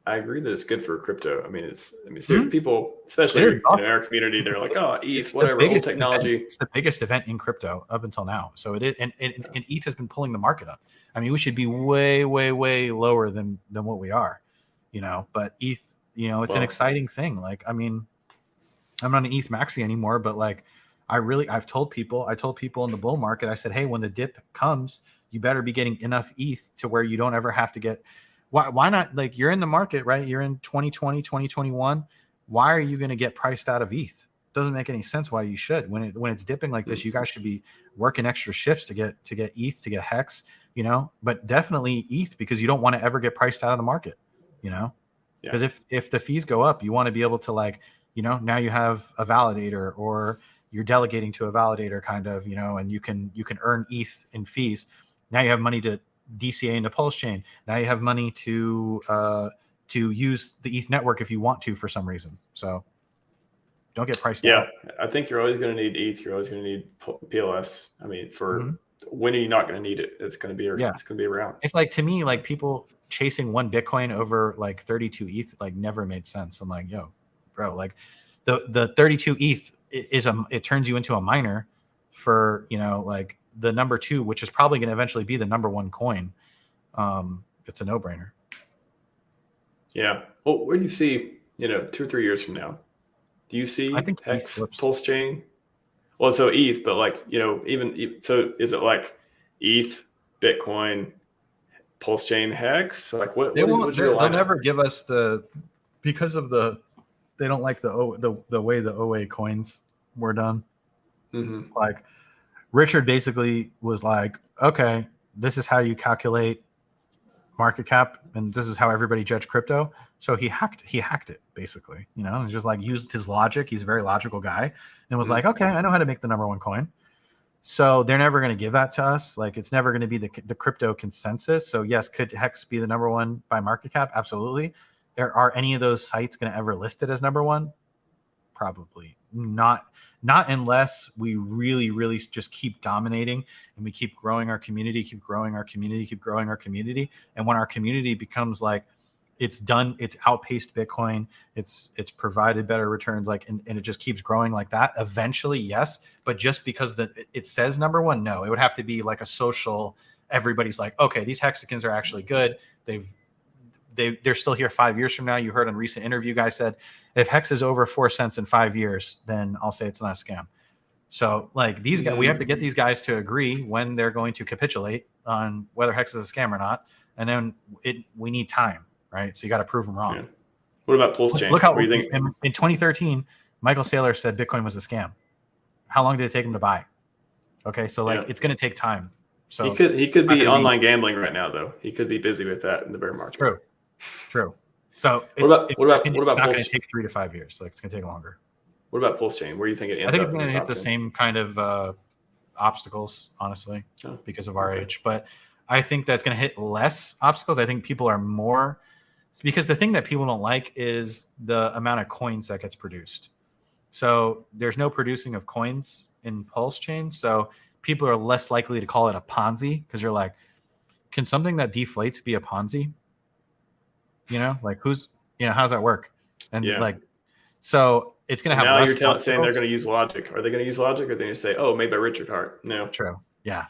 I agree that it's good for crypto. I mean, certain people, especially in our community, they're like, oh, ETH, whatever, old technology. It's the biggest event in crypto up until now. So it is, and ETH has been pulling the market up. I mean, we should be way, way, way lower than what we are, but ETH, it's an exciting thing. Like, I mean, I'm not an ETH maxi anymore, but like, I told people in the bull market, I said, hey, when the dip comes, you better be getting enough ETH to where you don't ever have to get. Why not? Like, you're in the market, right? You're in 2020, 2021. Why are you going to get priced out of ETH? doesn't make any sense why you should. When it's dipping like this, you guys should be working extra shifts to get ETH, to get HEX, you know, but definitely ETH, because you don't want to ever get priced out of the market, you know, because if the fees go up, you want to be able to, like, you know, now you have a validator, or you're delegating to a validator kind of, you know, and you can earn ETH in fees. Now you have money to DCA into PulseChain. Now you have money to use the ETH network if you want to for some reason. So don't get priced out. Yeah, I think you're always going to need ETH. You're always going to need PLS. I mean, for when are you not going to need it? It's going to be it's going to be around. It's like, to me, like, people chasing one Bitcoin over like 32 ETH like never made sense. I'm like, yo, bro, like the 32 ETH it turns you into a miner for, you know, like the number 2, which is probably going to eventually be the number 1 coin. It's a no-brainer. Yeah. Well, where do you see, you know, 2 or 3 years from now? Do you see, I think HEX, PulseChain? Well, so ETH, but like, you know, so is it like ETH, Bitcoin, PulseChain, HEX? Like what? They'll never give us because of they don't like the way the OA coins were done. Like, Richard basically was like, okay, this is how you calculate market cap, and this is how everybody judge crypto. So he hacked it basically, you know, and just like used his logic. He's a very logical guy, and was like, okay, I know how to make the number 1 coin. So they're never going to give that to us. Like, it's never going to be the crypto consensus. So yes, could HEX be the number 1 by market cap? Absolutely. Are any of those sites going to ever list it as number 1? Probably not unless we really, really just keep dominating, and we keep growing our community, keep growing our community. And when our community becomes like, it's outpaced Bitcoin, it's provided better returns, like, and it just keeps growing like that, eventually, yes. But just because it says number 1, no, it would have to be like a social, everybody's like, okay, these Hexicans are actually good. They're still here 5 years from now. You heard on a recent interview, guy said, if HEX is over 4 cents in 5 years, then I'll say it's not a scam. So like, these guys, we have to get these guys to agree when they're going to capitulate on whether HEX is a scam or not. And then we need time, right? So you got to prove them wrong. Yeah. What about PulseChain? Look how what do you think? In 2013, Michael Saylor said Bitcoin was a scam. How long did it take him to buy? Okay, so like, it's going to take time. So he could be online gambling right now, though. He could be busy with that in the bear market. True. So what about not going to take 3 to 5 years. Like, it's going to take longer. What about PulseChain? Where do you think it ends up? I think it's going to hit the same kind of obstacles, honestly, because of RH. But I think that's going to hit less obstacles. I think people are more, because the thing that people don't like is the amount of coins that gets produced. So there's no producing of coins in PulseChain. So people are less likely to call it a Ponzi, because you're like, can something that deflates be a Ponzi? You know, like, how's that work? And like, so it's going to have. Now you're saying they're going to use logic. Are they going to use logic, or are they going to say, "Oh, made by Richard Hart"? No. True. Yeah,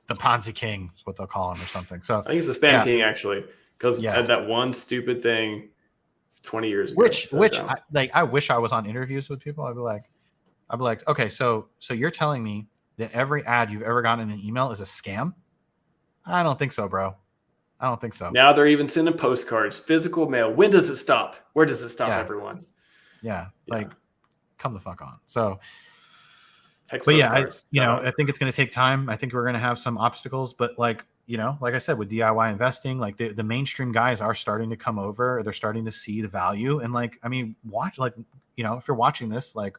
the Ponzi King is what they'll call him, or something. So I think it's the Spam King, actually, because that one stupid thing 20 years ago. I wish I was on interviews with people. I'd be like, okay, so you're telling me that every ad you've ever gotten in an email is a scam? I don't think so, bro. I don't think so. Now they're even sending postcards, physical mail. When does it stop? Where does it stop, everyone? Yeah, like, come the fuck on. So, HEX but I think it's going to take time. I think we're going to have some obstacles, but like, you know, like I said, with DIY investing, like the mainstream guys are starting to come over. They're starting to see the value. And like, I mean, watch, like, you know, if you're watching this, like,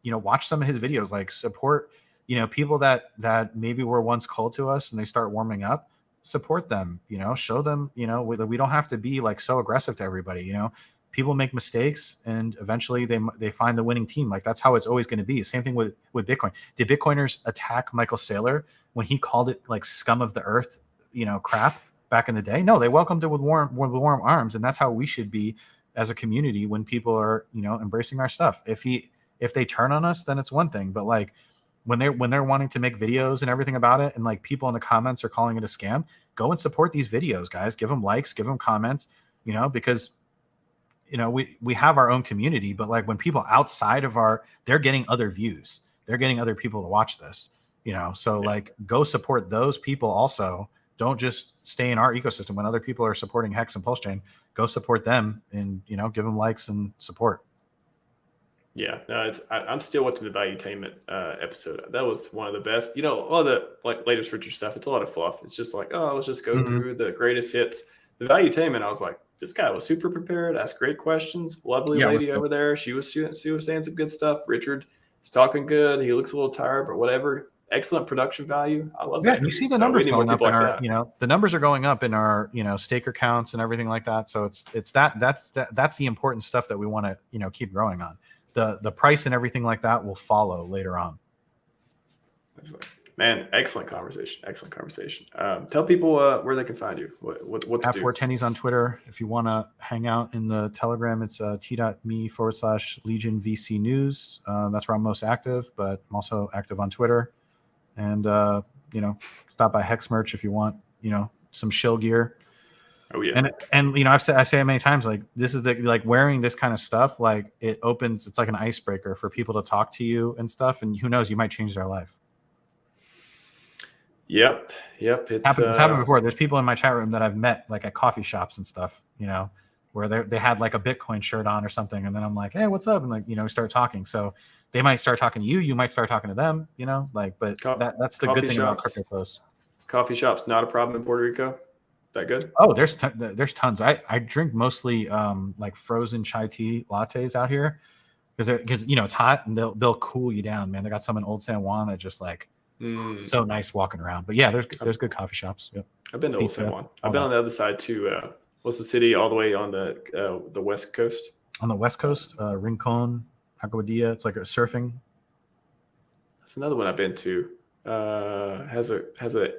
you know, watch some of his videos, like, support, you know, people that maybe were once cold to us and they start warming up. Support them, you know, show them, you know, we don't have to be like so aggressive to everybody, you know. People make mistakes, and eventually they find the winning team. Like, that's how it's always going to be. Same thing with Bitcoin. Did Bitcoiners attack Michael Saylor when he called it like scum of the earth, you know, crap back in the day? No, they welcomed it with warm arms, and that's how we should be as a community when people are, you know, embracing our stuff. If they turn on us, then it's one thing, but like, when they're wanting to make videos and everything about it, and like people in the comments are calling it a scam, go and support these videos, guys. Give them likes, give them comments, you know, because, you know, we have our own community, but like, when people outside of they're getting other views, they're getting other people to watch this, you know, so like, go support those people also. Don't just stay in our ecosystem. When other people are supporting HEX and PulseChain, go support them, and, you know, give them likes and support. Yeah, no, I'm still watching the Valuetainment episode. That was one of the best. All the like latest Richard stuff. It's a lot of fluff. It's just like, oh, let's just go through the greatest hits. The Valuetainment, I was like, this guy was super prepared. Asked great questions. Lovely lady over there. She was saying some good stuff. Richard is talking good. He looks a little tired, but whatever. Excellent production value. I love that. Yeah, you see the numbers going up in our, the numbers are going up in our, staker counts and everything like that. So that's the important stuff that we want to, keep growing on. The price and everything like that will follow later on. Man, excellent conversation. Tell people where they can find you. What to at do. 4Tendies on Twitter. If you want to hang out in the Telegram, it's t.me/Legion VC News. That's where I'm most active, but I'm also active on Twitter. And stop by HEX merch if you want, some shill gear. Oh yeah. And I say it many times, like this is wearing this kind of stuff, like it's like an icebreaker for people to talk to you and stuff, and who knows, you might change their life. Yep. It's happened before. There's people in my chat room that I've met like at coffee shops and stuff, where they had like a Bitcoin shirt on or something, and then I'm like, hey, what's up? And we start talking. So they might start talking to you, you might start talking to them, but that's the good thing about crypto flows. Coffee shops, not a problem in Puerto Rico. That good? Oh, there's tons. I drink mostly like frozen chai tea lattes out here because it's hot and they'll cool you down, man. They got some in Old San Juan that just like so nice walking around. But yeah, there's good coffee shops. Yep. I've been to Old San Juan. I've been on the other side too. What's the city all the way on the west coast? On the west coast, Rincon, Aguadilla. It's like a surfing. That's another one I've been to. Has a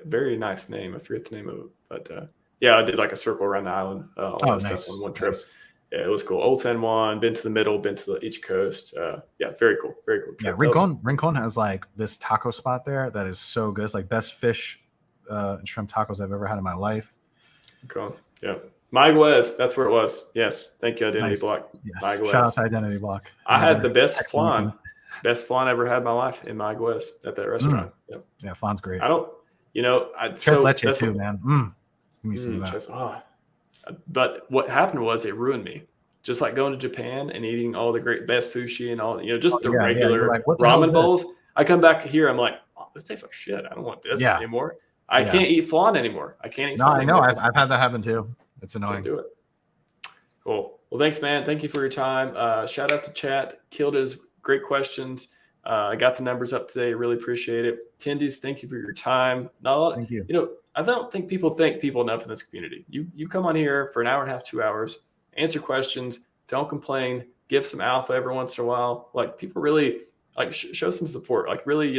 very nice name. I forget the name of it, but yeah, I did like a circle around the island. Nice. Stuff on one trip. Nice. Yeah, it was cool. Old San Juan, been to the middle, been to the east coast. Yeah, very cool. Very cool. Yeah, Rincon has like this taco spot there that is so good. It's like best fish and shrimp tacos I've ever had in my life. Cool. Yeah. Mayaguez, that's where it was. Yes. Thank you, Identity Block. Yes. Shout out to Identity Block. I had the best flan. Best flan I ever had in my life in Mayaguez at that restaurant. Yep. Yeah, flan's great. I don't, Tres leche too, man. But what happened was it ruined me. Just like going to Japan and eating all the best sushi and all, just the regular ramen bowls. I come back here, I'm like, oh, this tastes like shit. I don't want this anymore. I can't eat flan anymore. I can't eat flan anymore. I know. I've had that happen too. It's annoying. Do it. Cool. Well, thanks, man. Thank you for your time. Shout out to chat. Killed his great questions. I got the numbers up today. Really appreciate it. Tendies, thank you for your time. Thank you. I don't think people thank people enough in this community. You come on here for an hour and a half, 2 hours, answer questions, don't complain, give some alpha every once in a while. Like people really like show some support. Like really,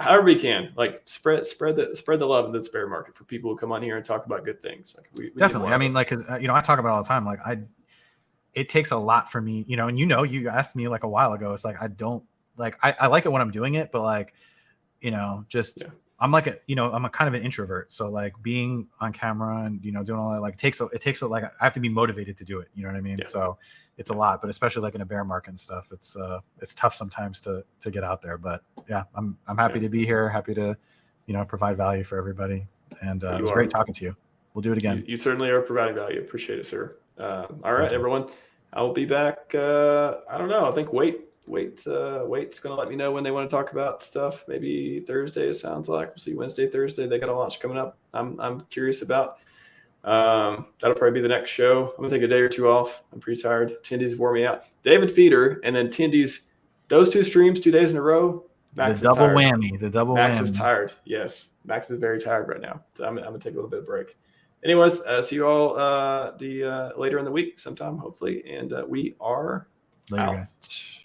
however you can, like spread the love in this bear market for people who come on here and talk about good things. Like we definitely. I mean, like I talk about it all the time. Like it takes a lot for me, and you asked me like a while ago. It's like I don't like I like it when I'm doing it, but like I'm like I'm a kind of an introvert, so like being on camera and doing all that like it takes like I have to be motivated to do it. You know what I mean? Yeah. So it's a lot, but especially like in a bear market and stuff, it's tough sometimes to get out there. But yeah, I'm happy to be here, happy to provide value for everybody, and it was great talking to you. We'll do it again. You certainly are providing value. Appreciate it, sir. All right, everyone. I will be back. I don't know. I think Wait's gonna let me know when they want to talk about stuff. Maybe Thursday, it sounds like. We'll see Wednesday, Thursday. They got a launch coming up. I'm curious about. That'll probably be the next show. I'm gonna take a day or two off. I'm pretty tired. Tendies wore me out. David Feeder and then Tendies. Those two streams 2 days in a row. Max the double whammy. The double Max whammy. Is tired. Yes, Max is very tired right now. So I'm gonna take a little bit of break. Anyways, see you all later in the week sometime, hopefully. And we are later, out. Guys.